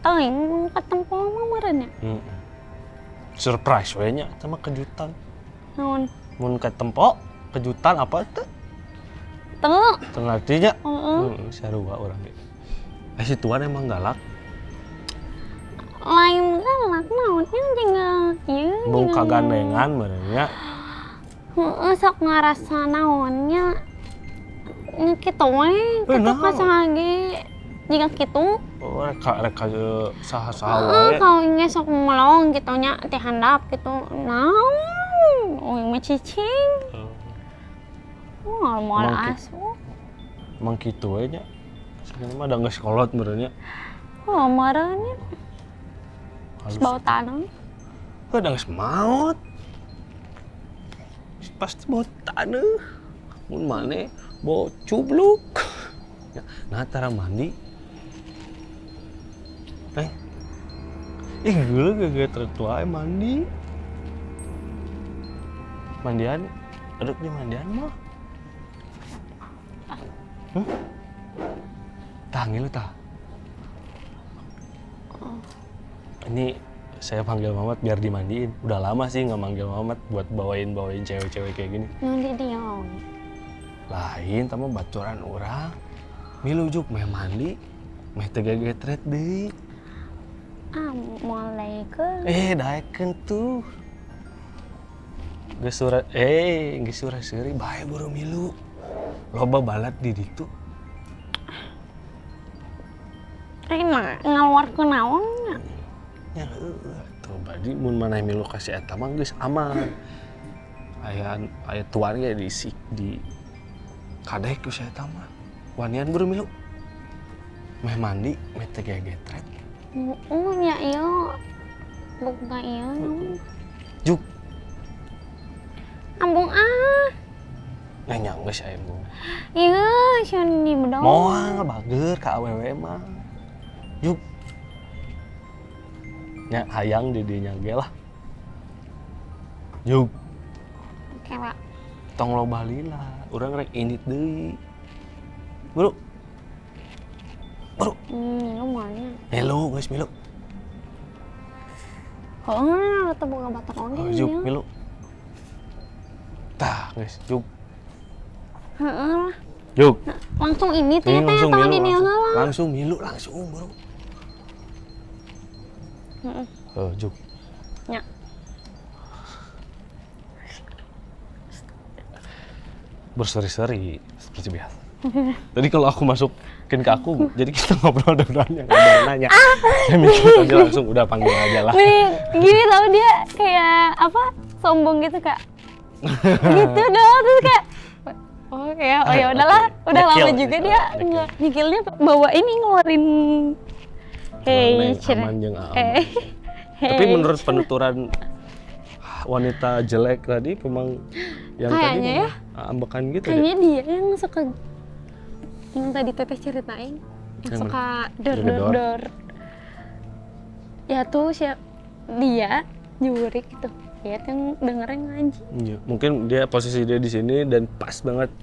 teuing katempo mah meureun nya. Surprise we nya, sama kejutan. Naon? Mun katempo kejutan apa teh? Teu. Teu ngartinya. Sarua urang ge. Si Tuan emang galak. Lain galak naonnya jeung ieu. Bung kagandengan meureun nya. Sok ngarasa naonnya nya kitu we kitu ka sahage jika kitu Rek saha-saha wae kau ingin sok melong gitu nya teh handap gitu naon mah cicing moal asu emang kitu we nya sebenarnya mah da geus kolot meureun nya meureun nya bau tanah da geus maot pasti bau tanah mun maneh bau cubluk nah tara mandi geuleuh geget tertua mandi mandian aduk di mandian mah tah ngilu tah ini saya panggil Mamat biar dimandiin. Udah lama sih nggak manggil Mamat buat bawain cewek-cewek kayak gini. Nanti dia lain tamu baturan orang. Milu juk meh mandi, meh tegegetret deui. Mulai ke. Daekeun tuh. Geus surah seuri bae buru milu. Loba balat di ditu. Rina ngaluarkeun naon nya? Ya tuh badi mun maneh milu kasih eta mah geus aman. Aya tuan ge di kadek ku saya eta mah. Wanian buru milu. Meh mandi, meh tegegetret. Nya ieu. Buka ieu. Juk. Ambung Nya geus aya embung. Ieu sieun di bedog. Moal bager ka awewe mah. Juk. Nya hayang di dinya ge lah. Juk. Oke, Pak. Tong loba lila, urang rek init deui. Bro. Milu moalnya. Milu, geus milu. Heeh, teu boga batok oge. Juk milu. Tah, geus juk. Heeh lah. Juk. Langsung ini teh Langsung atau milu. di dieu heula. Langsung milu, langsung, Bro. Juk. Nya. Berseri-seri seperti biasa. Tadi kalau aku masukin ke aku, jadi kita ngobrol dengan yang ada yang nanya. Saya mikir tadi langsung udah panggil aja lah. Gini tau dia kayak apa sombong gitu kak. Gitu dong terus kayak oh ya udahlah, udah lama juga dia nyikilnya bawa ini ngeluarin aman yang Tapi menurut penuturan wanita jelek tadi memang yang kayaknya tadi ambekan gitu. Kayaknya dia yang suka yang tadi Teteh ceritain yang suka dor. Ya tuh dia jurik gitu. Ya yang dengerin ngaji. Iya, mungkin dia posisi dia di sini dan pas banget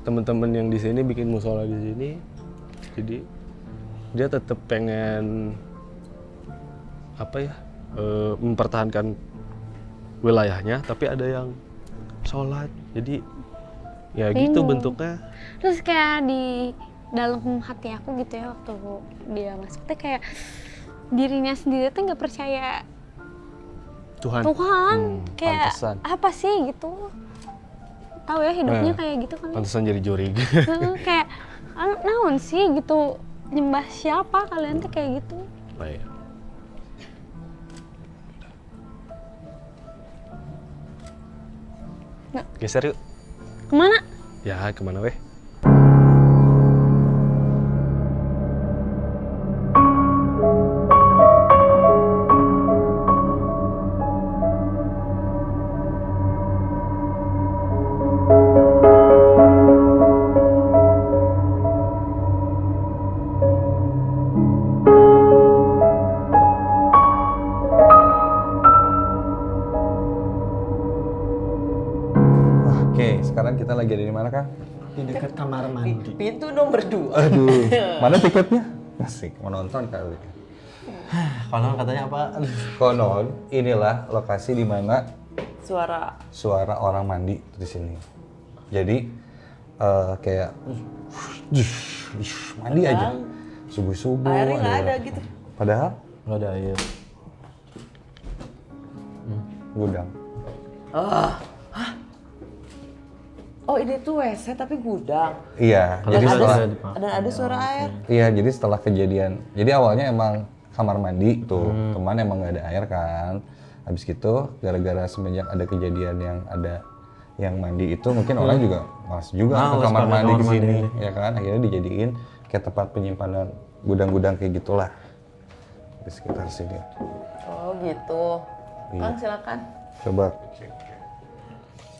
teman-teman yang di sini bikin musola di sini. Jadi dia tetap pengen mempertahankan wilayahnya, tapi ada yang sholat. Jadi ya gitu bentuknya. Terus kayak di dalam hati aku gitu ya waktu dia masuk tuh kayak dirinya sendiri tuh nggak percaya Tuhan kayak pantesan. Apa sih gitu, tahu ya hidupnya kayak gitu kan. Pantesan jadi jurig. Kayak naon sih gitu, nyembah siapa kalian tuh kayak gitu. Baik. Nah. Geser yuk. Kemana? Ya kemana weh? Sekarang kita lagi ada di mana, Kang? Di dekat kamar mandi. Pintu nomor 2. Aduh, mana tiketnya? Asik, mau nonton kali. Konon katanya apa? Konon, inilah lokasi di mana suara orang mandi di sini. Jadi kayak mandi aja, subuh-subuh. Airnya nggak ada gitu. Padahal nggak ada air. Gudang. Oh ini tuh WC tapi gudang. Iya, Dan ada suara air. Iya, jadi setelah kejadian. Jadi awalnya emang kamar mandi tuh, teman emang nggak ada air kan. Habis gitu, gara-gara semenjak ada kejadian yang ada yang mandi itu, mungkin orang juga malas juga ke kamar mandi ke sini, ya kan. Akhirnya dijadiin kayak tempat penyimpanan gudang-gudang kayak gitulah di sekitar sini. Oh gitu. Iya. Kang silakan. Coba.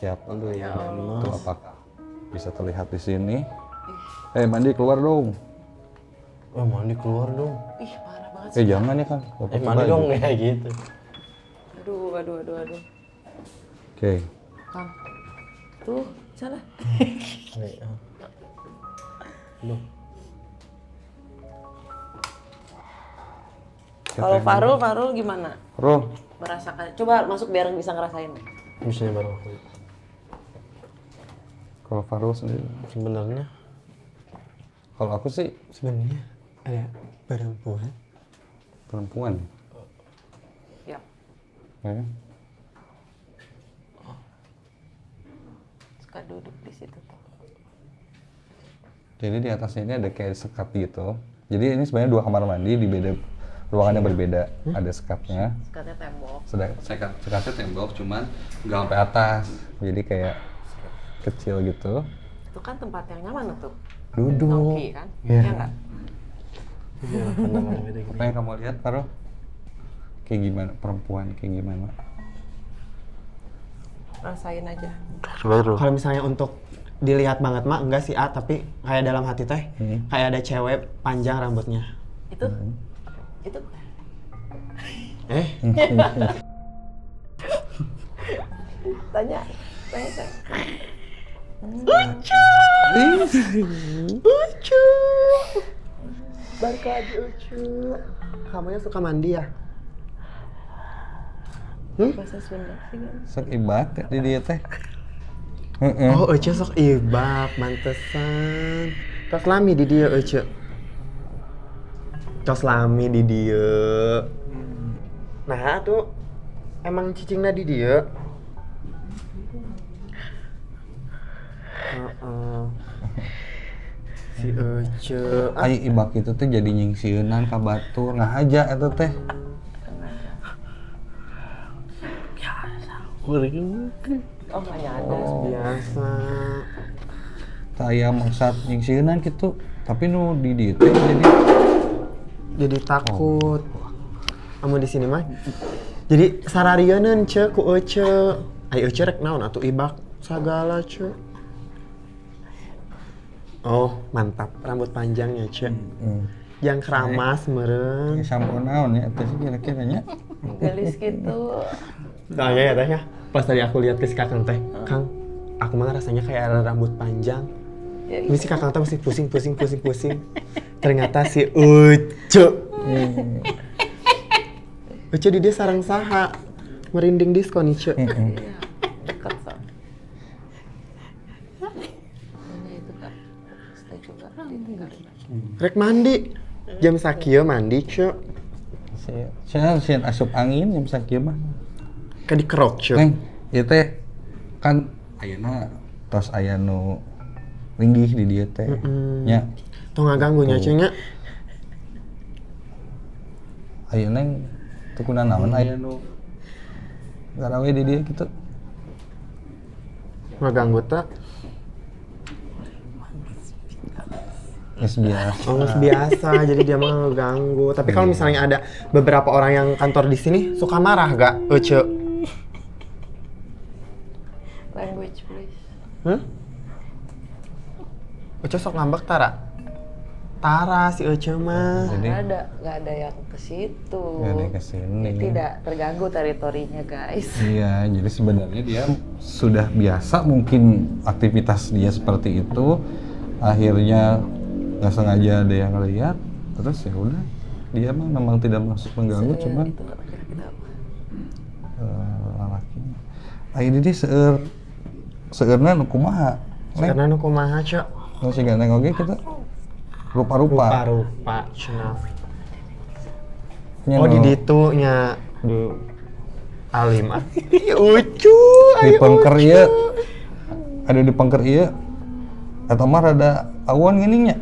Siap. Ya Allah. Tuh apakah bisa terlihat di sini? Mandi keluar dong. Oh mandi keluar dong. Ih parah banget sih. Jangan ya kan. Mandi dong kayak gitu. Aduh. Oke. Kang. Tuh, sana. Kalau Farul gimana? Farul. Merasakan. Coba masuk biar bisa ngerasain. Misalnya baru aku. Kalau Farul sendiri sebenarnya, kalau aku sih sebenarnya ada perempuan. Ya. Suka duduk di situ tuh. Jadi di atasnya ini ada kayak sekat gitu. Jadi ini sebenarnya 2 kamar mandi di beda ruangan yang berbeda. Ada sekatnya. Sekatnya tembok. Sekatnya tembok, cuman nggak sampai atas. Jadi kayak kecil gitu. Itu kan tempat yang nyaman tuh. Duduk. Noki kan? Iya enggak? Apa yang kamu lihat, Farul? Kayak gimana? Perempuan kayak gimana? Rasain aja. Kalau misalnya untuk dilihat banget mah enggak sih, tapi kayak dalam hati teh kayak ada cewek panjang rambutnya. Itu? Tanya. Lucu. Balik lagi lucu. Kamunya suka mandi ya? Bahasa Sunda sih kan? Sok ibak di dia teh. Oh, Ece sok ibak, mantesan. Tos lami di dia, Ece. Tos lami di dia. Nah, tuh emang cicingnya di dia. Si Ece. Ai ibak itu teh jadi nyingsieunan ka batur ngahaja eta teh. Oh nggak nyadar. Biasa. Saya maksud nyingsieunan gitu, tapi nu di dieu teh Jadi takut. Amun di sini mah. Jadi sararieun ce ku Ece. Ai Ece rek naon atuh ibak sagala ce. Oh, mantap. Rambut panjangnya ce. Yang keramas meureun. sampo naon ya teh kira-kira nya. Gelis gitu. Nah, ya teh ya. Pas tadi aku lihat ke si Kakang teh, Kang, aku mah rasanya kayak ada rambut panjang. Ini si Kakang teh mesti pusing. Ternyata si Ucu. Ucu di dia sarang saha. Merinding diskon nih, Ce. Dekat so. Ini itu Kak. Stay juga ditinggalin. Rek mandi. Jam sakieu mandi, Ce. Saya sieun asup angin yang sakieu mah. Kan dikerok, Ce. Neng, ieu teh kan ayeuna tos aya nu linggih di dieu teh. Nya. Tong ngaganggu nya, Ce nya. Ayeuna teu kuna naon aya nu garawe di dieu kitu. Ngaganggu teh. Geus biasa. Oh, biasa, jadi dia mah ngeganggu. Tapi kalau misalnya ada beberapa orang yang kantor di sini suka marah gak, Ucu? Language please. Ucu sok ngambek Tara? Tara si Ucu mah. Nggak ada yang ke situ. Nggak ada yang kesini. Tidak terganggu teritorinya guys. Iya, jadi sebenarnya dia sudah biasa mungkin aktivitas dia seperti itu. Akhirnya nggak sengaja ada yang ngeliat, terus ya udah dia mah memang tidak masuk mengganggu, cuman laki. Ini dia seurna nu kumaha? Seurna nu kumaha, Cok? Nu siga neng oge kita rupa-rupa. Rupa-rupa, cenah. Oh di ditu nya alim. Ucu, di pengker ieu. Ada di pengker ieu. Eta mah rada awan geuning nya.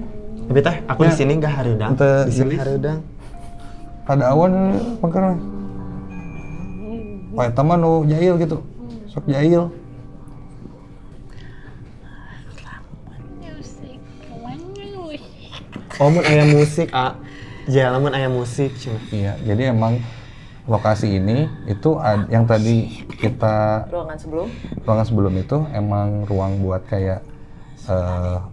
Tapi teh aku di sini enggak hareudang. Di sini hareudang. Rada awan pengker. Pak eta mah nu jahil gitu. Sok jahil. Oh, mun aya musik, lamun aya musik, cenah. Iya, jadi emang lokasi ini itu yang tadi kita ruangan sebelum itu emang ruang buat kayak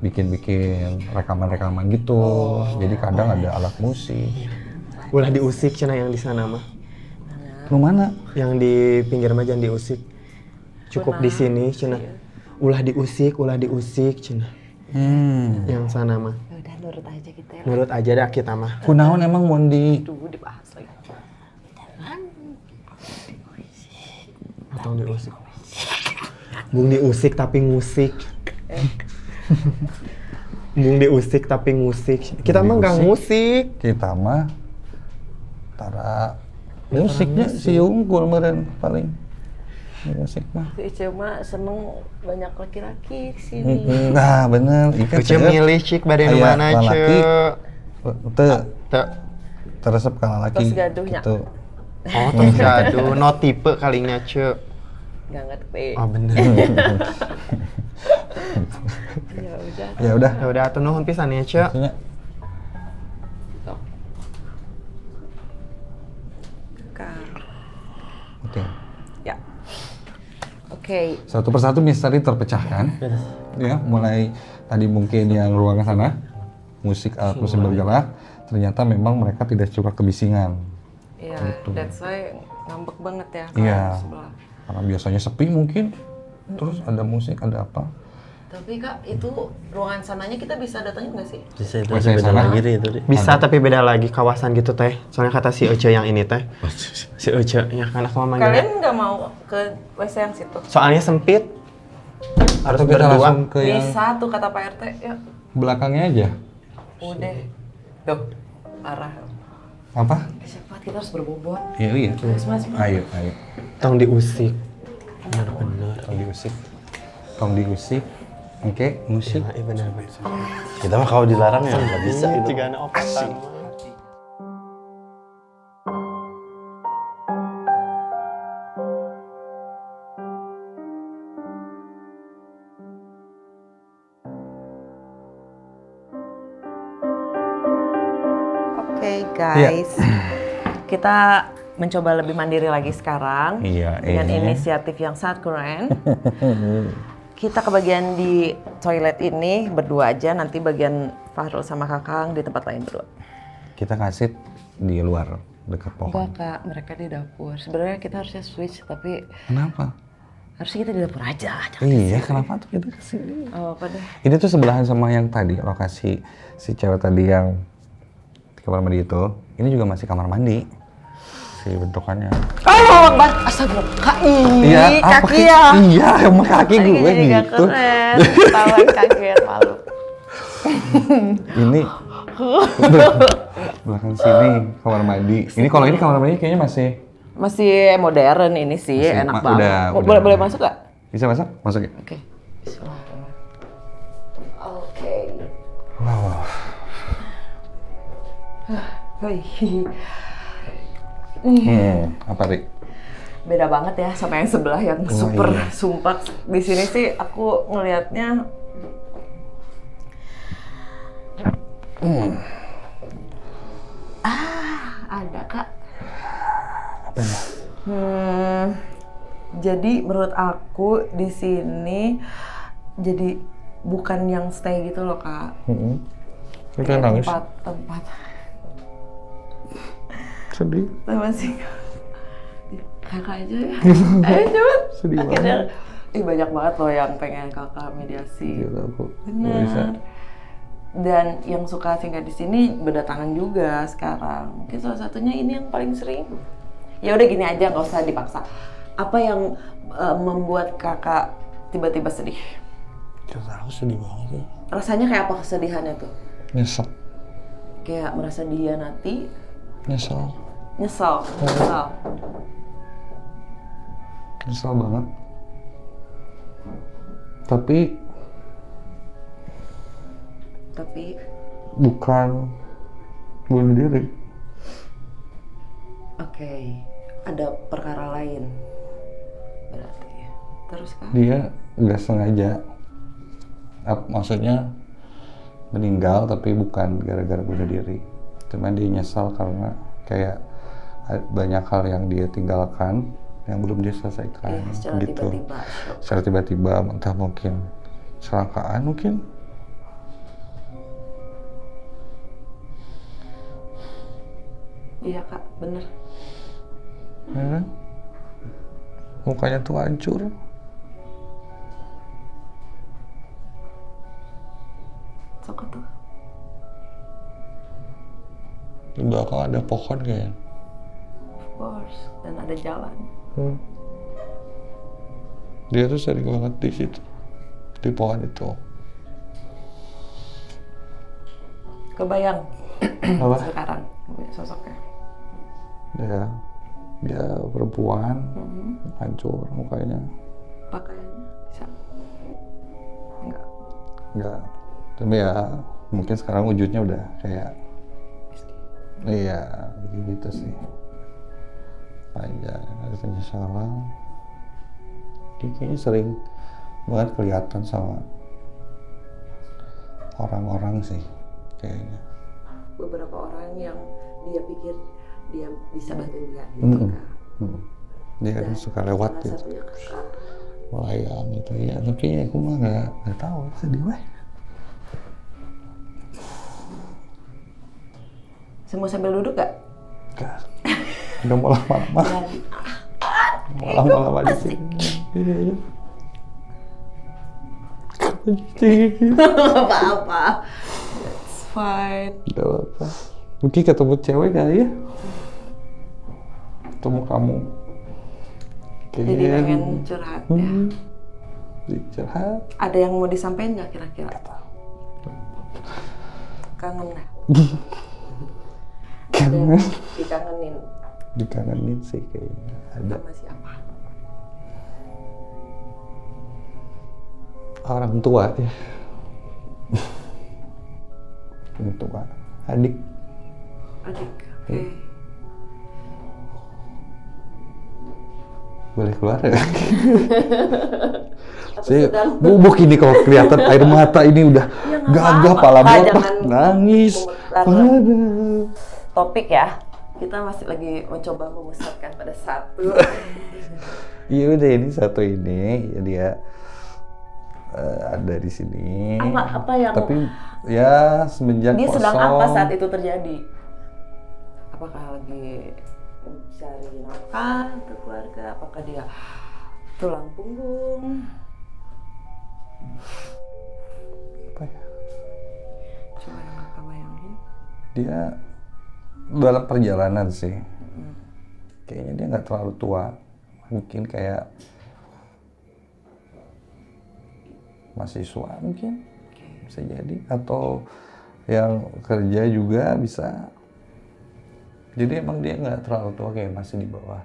bikin-bikin rekaman-rekaman gitu. Jadi kadang ada alat musik. Ulah diusik cenah yang di sana mah. Lu mana? Yang di pinggir mah jangan diusik. Cukup di sini cenah. Ulah diusik cenah. Yang sana mah. Udah nurut aja kita ya. Nurut aja dah kita mah. Kunaon emang mun di Dibahas lagi. Atau diusik. Bung diusik tapi ngusik. Bung diusik tapi ngusik. Kita mah enggak musik. Kita mah tara musiknya si unggul meureun paling. Musik mah. Si Ice mah seneng banyak laki-laki di sini. Nah, bener. Ice milih cik bade nu mana, Cek? Teu. Teresep ka lalaki. Tos gaduhnya. Gitu. Oh, tos gaduh. No tipe kalinya, Cek. Nggak ngerti. Oh, bener. Ya udah. Ya udah, atuh nuhun pisan ya, Cek. Oke. Ya. Oke. Satu persatu misteri terpecahkan. Ya, mulai tadi mungkin yang ruangan sana, musik alat musik bergerak, ternyata memang mereka tidak suka kebisingan. Iya, gitu. that's why ngambek banget ya Iya. sebelah. Karena biasanya sepi mungkin, terus ada musik, ada apa. Tapi Kak, itu ruangan sananya kita bisa datangin nggak sih? Bisa itu beda lagi deh itu deh. Bisa tapi beda lagi kawasan gitu teh. Soalnya kata si Ece yang ini teh. Si Ece ya kan aku manggilnya. Kalian nggak mau ke WC yang situ? Soalnya sempit. Harus Atau kita berdua. langsung ke yang Bisa tuh kata Pak RT, ya. belakangnya aja. Udah. Duh, parah. Apa? Cepat, kita harus berbobot. Iya. Mas. Ayo. Tong diusik. Bener-bener. Tong diusik. Oke, musik. Iya benar. Kita mah kalau dilarang ya nggak bisa itu. Jika ada opatan. Oke guys, kita mencoba lebih mandiri lagi sekarang dengan inisiatif yang sangat keren. Kita kebagian di toilet ini berdua aja, nanti bagian Fahrul sama Kakang di tempat lain berdua. Kita kasih di luar dekat pohon. Enggak Kak, mereka di dapur. Sebenarnya kita harusnya switch, tapi Kenapa? harusnya kita di dapur aja. Iya, kenapa tuh kita kesini? Oh, apa deh? Ini tuh sebelahan sama yang tadi, lokasi si cewek tadi yang di kamar mandi itu. Ini juga masih kamar mandi. Si bentukannya. Oh, astagfirullah. Kak, Iya, kaki ya. Iya, emang kaki gue jadi gak gitu. keren. Tawan kaget, malu. Ini belakang sini kamar mandi. Ini kalau ini kamar mandi kayaknya Masih modern ini sih, Masih, enak banget. udah. Boleh masuk gak? Bisa masuk? Masuk ya? Oke. Bismillahirrahmanirrahim. Oke. Wow. Apa Rik? Beda banget ya sama yang sebelah yang super sumpah. Di sini sih aku ngelihatnya ada Kak. Apa ya? Jadi menurut aku di sini jadi bukan yang stay gitu loh Kak. Itu nangis. Tempat Sedih. masih kakak aja ya. Ayo cepet. Sedih Akhirnya, banget. banyak banget loh yang pengen kakak mediasi. Gila aku. Benar. Dan yang suka singgah di sini berdatangan juga sekarang. Mungkin salah satunya ini yang paling sering. Ya udah gini aja, nggak usah dipaksa. Apa yang membuat kakak tiba-tiba sedih? Gak tahu, sedih banget ya. Rasanya kayak apa kesedihannya tuh? Nyesel. Kayak merasa dihianati, Nyesel. nyesal. Nyesel banget. Tapi bukan bunuh diri. Oke, ada perkara lain berarti ya. Terus kan? Dia nggak sengaja. Maksudnya meninggal tapi bukan gara-gara bunuh diri. Cuman dia nyesal karena kayak banyak hal yang dia tinggalkan yang belum dia selesaikan secara gitu. tiba-tiba. Secara tiba-tiba, entah mungkin kecelakaan mungkin. Iya Kak, bener. Ya kan? Mukanya tuh hancur. Sok tuh. Di belakang ada pohon kayaknya. Of course, dan ada jalan. Dia tuh sering banget di situ, di pohon itu. Kebayang Apa? sekarang sosoknya. Dia perempuan, hancur mukanya. Pakaiannya bisa? Enggak. Tapi ya mungkin sekarang wujudnya udah kayak iya gitu sih. Panjang, ada penyesalan. Dia kayaknya sering banget kelihatan sama orang-orang sih kayaknya. Beberapa orang yang dia pikir dia bisa bantu dia gitu kan. Dia kan suka lewat gitu. Melayang gitu ya, tapi aku mah nggak tahu, sedih weh. Semua sambil duduk gak? Gak. Udah mau lama-lama. Mau lama-lama di sini. Iya. Apa-apa. That's fine. Gak apa-apa. Mungkin ketemu cewek kali ya? Ketemu kamu. Jadi pengen curhat ya? Curhat? Ada yang mau disampaikan nggak kira-kira? Gak tahu. Kangen nggak? Kangen. Dikangenin. Dikangenin sih kayaknya. Ada. Sama siapa? orang tua ya. Orang tua, adik. Adik, oke. Boleh keluar ya? Saya bubuk ini kalau kelihatan air mata ini udah ya, gagah, pala botak, nangis. Topik ya, kita masih lagi mencoba memusatkan pada satu. Iya udah, ini satu ini, ya dia ada di sini. Apa yang? Tapi ya semenjak dia kosong. Sedang apa saat itu terjadi? Apakah lagi cari nafkah untuk keluarga? Apakah dia tulang punggung? Apa ya? Coba yang kakak bayangin. Dia dalam perjalanan sih. Kayaknya dia nggak terlalu tua. Mungkin kayak mahasiswa mungkin. Bisa jadi. Atau yang kerja juga bisa. Jadi emang dia nggak terlalu tua, kayak masih di bawah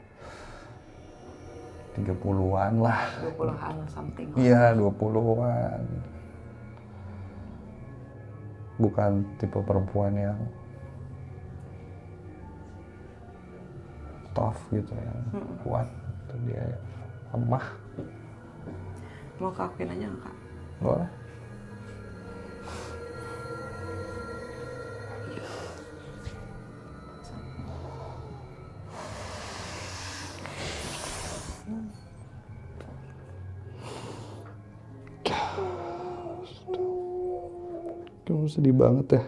30-an lah. 20-an something. Iya, 20-an. Bukan tipe perempuan yang tough gitu, yang kuat. Dia lemah. Mau kakuin aja nggak, Kak? Boleh. Kamu sedih banget ya.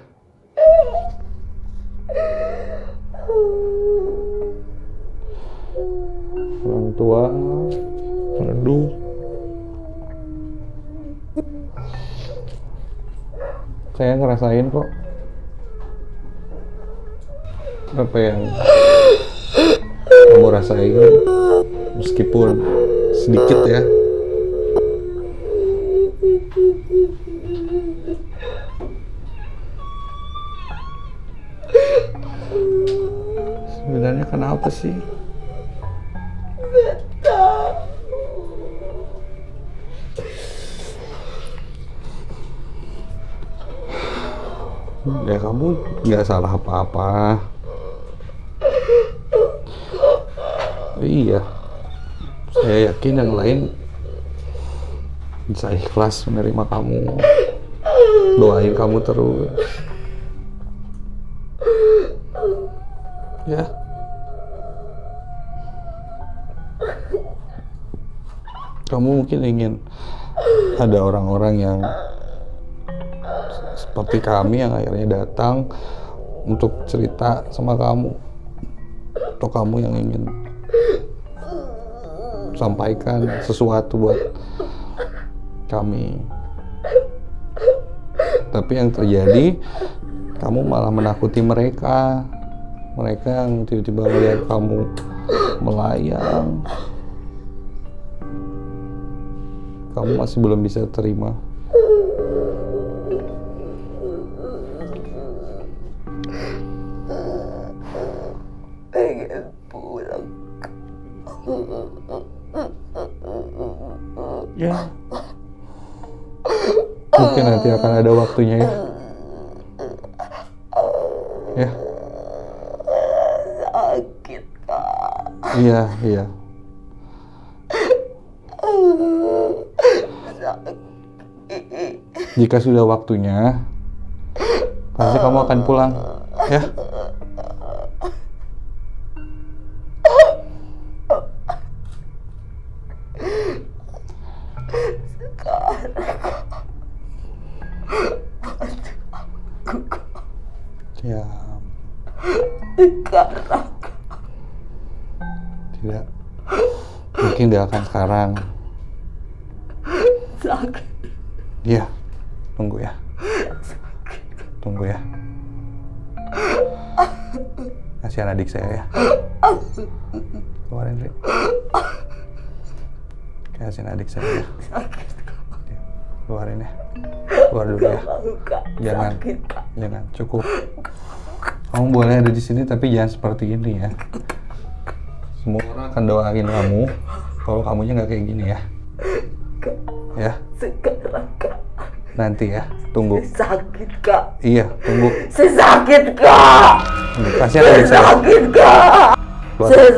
Orang tua, aduh. Saya ngerasain kok apa yang kamu rasain, meskipun sedikit ya. Sebenarnya kenapa sih? Ya kamu nggak salah apa-apa. Iya, saya yakin yang lain bisa ikhlas menerima kamu, doain kamu terus. Ya. Kamu mungkin ingin ada orang-orang yang seperti kami yang akhirnya datang untuk cerita sama kamu, atau kamu yang ingin sampaikan sesuatu buat kami. Tapi yang terjadi, kamu malah menakuti mereka. Mereka yang tiba-tiba melihat kamu melayang, kamu masih belum bisa terima. Pengen pulang. Ya, mungkin nanti akan ada waktunya ya. Ya. Sakit, Kak. Iya, iya. Jika sudah waktunya, pasti kamu akan pulang, ya. Ya. Tidak. Mungkin tidak akan sekarang. Sakit. Iya. Tunggu ya. Tunggu ya. Kasihan adik saya ya. Keluarin, Rik. Kasihan adik saya ya. Keluarin ya. Keluar dulu ya. Jangan. Jangan. Cukup. Kamu boleh ada di sini tapi jangan seperti ini ya. Semua orang akan doain kamu kalau kamunya nggak kayak gini ya. Ya. sekarang Kak. Nanti ya, tunggu. Sakit Kak. Iya, tunggu. Sakit Kak. Kasihan adik saya. Sakit Kak.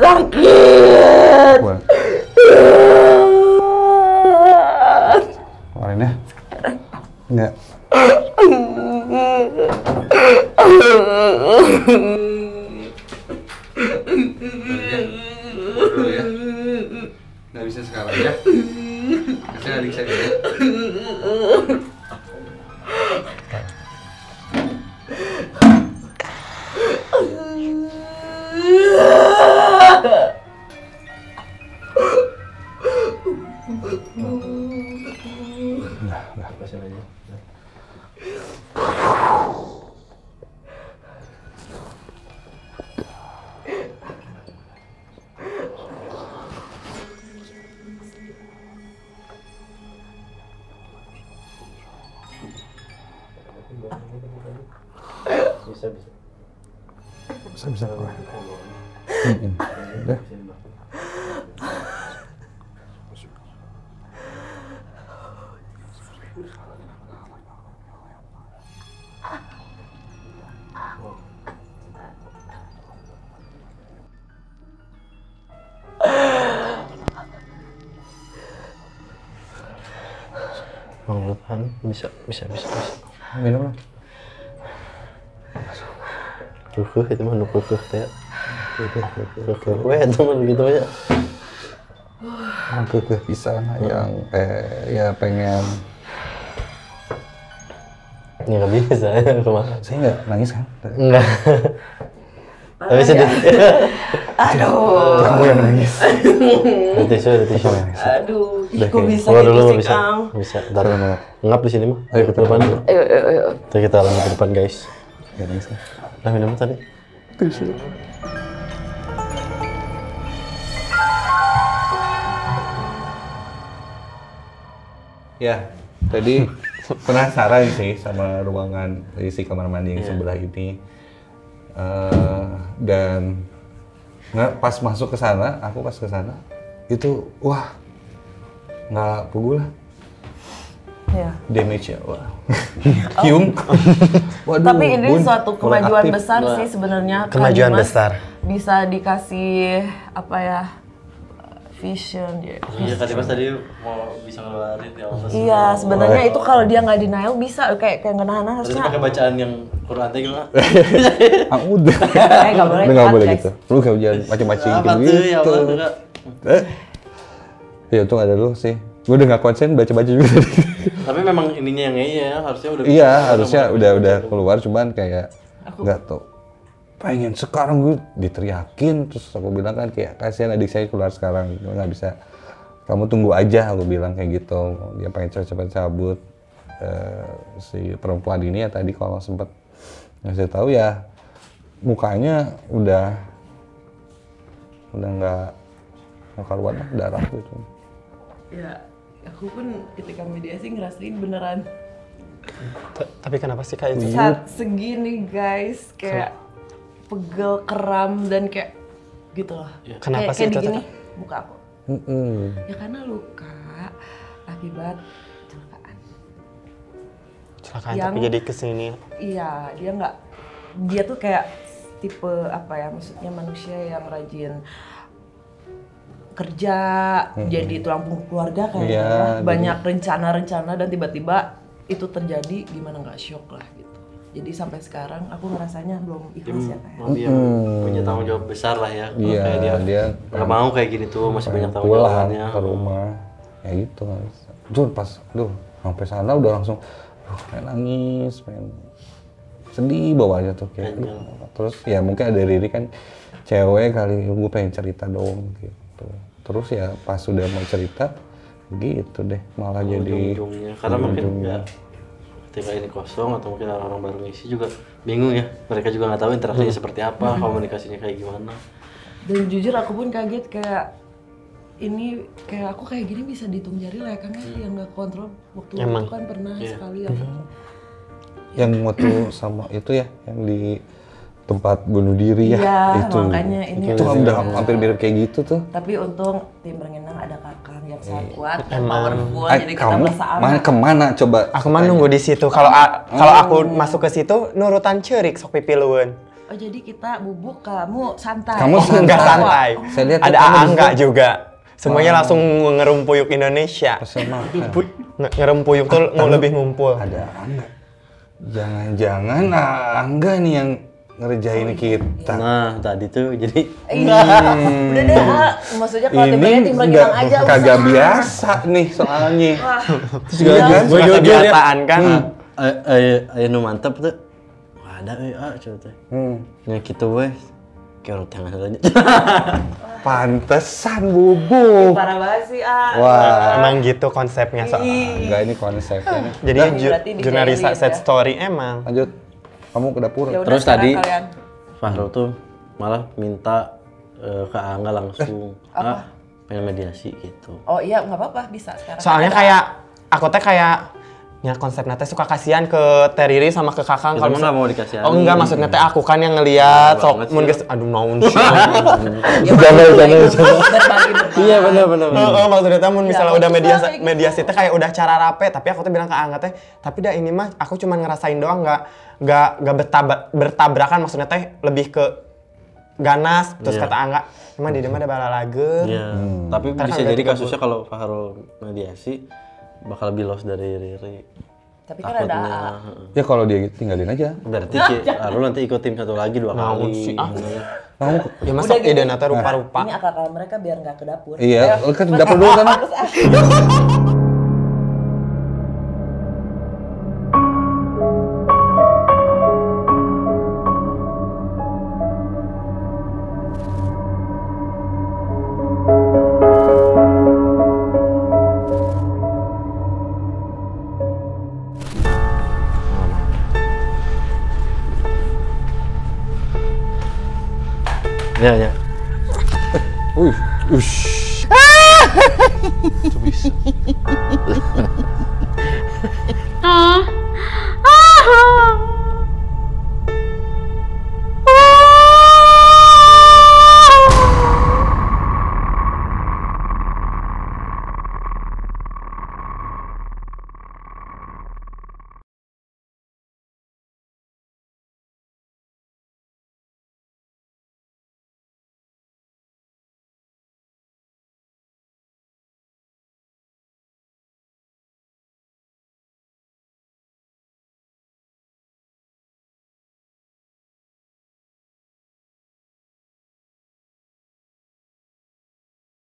Sakit. Keluarin ya. Enggak. Dulu ya. Nggak bisa sekarang ya. Kasihan adik saya. Bisa. Udah. Bang Luthan, bisa. Minum lah. Kekeh itu mah kekeh teh. Kekeh we itu mah gitu aja. Kekeh pisan yang ya pengen. Ya nggak bisa ya kemarin. Saya nggak nangis kan? Enggak. Tapi sedih. Aduh. Kamu yang nangis. Ada tisu. Aduh, Udah, kok bisa keluar gitu dulu sih, bisa. Kang? Bisa. Ntar ngap di sini mah. Ayo ke depan dulu. Ayo. Ntar kita lanjut ke depan guys. Nggak nangis kan? Udah minum tadi. Ya, tadi penasaran sih sama ruangan isi kamar mandi yang sebelah ini. Dan pas masuk ke sana, itu wah nggak pugu lah. Ya. Damage ya, wah. Kiung. Waduh, Tapi ini Bun, suatu mulai kemajuan aktif. besar sih sebenarnya. Kemajuan Kak Dimas besar. Bisa dikasih apa ya? Vision ya. Iya tadi pas tadi mau bisa ngeluarin ya Allah. Iya, sebenarnya itu kalau dia nggak denial bisa kayak ngenahan Terus harusnya. pakai bacaan yang Quran teh gimana? Udah. Nggak boleh. Nggak boleh guys. gitu. Lu gak jangan macam-macam Apa gitu. tuh ya Allah enggak. Ya untung ada lu sih. Gue udah nggak konsen baca-baca juga tadi. Tapi memang ininya yang iya harusnya udah. Iya, harusnya udah keluar, cuman kayak nggak tau. Pengen sekarang gue diteriakin, terus aku bilang kan kayak kasihan adik saya keluar sekarang, nggak bisa. Kamu tunggu aja, aku bilang kayak gitu. Dia pengen cepet-cepet cabut. Si perempuan ini ya tadi kalau sempet ngasih tahu ya mukanya udah nggak karuan lah, darah gitu. Ya, aku pun ketika mediasi ngerasain beneran Tapi kenapa sih kayak itu? saat segini guys, kayak pegel, kram, dan kayak gitu lah. Kenapa sih kayak itu? gini muka aku. Ya karena luka akibat kecelakaan. Kecelakaan Yang- tapi jadi kesini. Iya, dia tuh kayak tipe apa ya, maksudnya manusia yang rajin kerja, jadi tulang punggung keluarga kayaknya Iya, ya. jadi- Banyak rencana-rencana dan tiba-tiba itu terjadi, gimana nggak shock lah gitu. Jadi sampai sekarang aku ngerasanya belum ikhlas ya kayak. Dia punya tanggung jawab besar lah ya. Iya, Kayak dia nggak mau kayak gini tuh, masih banyak tanggung pulang jawabnya. ke rumah ya gitu kan. Tuh pas sampai sana udah langsung pengen nangis, pengen sedih bawahnya tuh kayak terus ya mungkin ada Riri kan cewek kali, gue pengen cerita dong gitu. Terus ya pas sudah mau cerita gitu deh malah jadi Ujung-ujungnya. Karena mungkin ya, ketika ini kosong atau mungkin orang-orang baru ngisi juga bingung ya. Mereka juga nggak tahu interaksinya seperti apa, komunikasinya kayak gimana. Dan jujur aku pun kaget kayak ini kayak aku kayak gini bisa dihitung jari lah ya kan yang nggak kontrol waktu itu kan pernah sekali ya. yang waktu sama itu ya yang di tempat bunuh diri ya. Iya, itu. makanya ini itu udah hampir mirip kayak gitu tuh. Tapi untung tim Rengenang ada Kakang yang sangat kuat, Emang. powerful, jadi kita Kamu merasa aman. kemana coba? Aku mah nunggu di situ. Kalau aku masuk ke situ nurutan ceurik sok pipilueun. Oh jadi kita bubuk, kamu santai. Kamu enggak santai. Saya lihat Ada kamu di Angga situ. juga. Semuanya langsung ngerumpuyuk Indonesia. Pesen makan. Ngerumpuyuk tuh lebih ngumpul. Ada Angga. Jangan-jangan Angga nih yang ngerjain kita. Nah, tadi tuh jadi Udah deh, maksudnya kalau timnya tim Rengenang aja. Kagak biasa nih soalnya. Terus juga kan gue jujur ya. kan. Ayo nu mantep tuh. Ada coba teh. Ya gitu weh. Kayak orang tengah aja. Pantesan bubuk. Parah banget sih, Wah, Emang gitu konsepnya soalnya. enggak ini konsepnya. Jadi berarti bisa jurnalis elit, set ya. story emang. Lanjut. Kamu ke dapur. Ya udah, Terus sekarang tadi kalian. Fahrul tuh malah minta ke Angga langsung. Pengen mediasi gitu. Oh iya, nggak apa-apa, bisa sekarang. Soalnya kayak aku teh kayak ya konsepnya teh suka kasihan ke Teriri sama ke Kakang Kita mah nggak mau dikasih. Oh enggak, maksudnya teh aku kan yang ngeliat sok banget mun sih. geus aduh naon sih. Iya benar. Maksudnya teh mun misalnya Ya, udah bagus lah kayak gitu. mediasi teh kayak udah cara rapi, tapi aku tuh bilang ke Angga teh, tapi dah ini mah aku cuma ngerasain doang, enggak bertabrakan, maksudnya teh lebih ke ganas. Terus Iya. kata Angga, emang di mah ada balalageun. Iya. Tapi Karena bisa Angga jadi juga kasusnya kalau Fahrul mediasi bakal lebih loss dari Riri. Tapi kan ada Takutnya. AA. Ya kalau dia tinggalin aja. Berarti Fahrul nanti ikut tim satu lagi 2 Naon kali. sih, Kamu Ya masa Udah ide gini. nata rupa-rupa. Ini akal mereka biar nggak ke dapur. iya, kan ke dapur dulu kan. Ya. Ush. Itu bisa. Oh,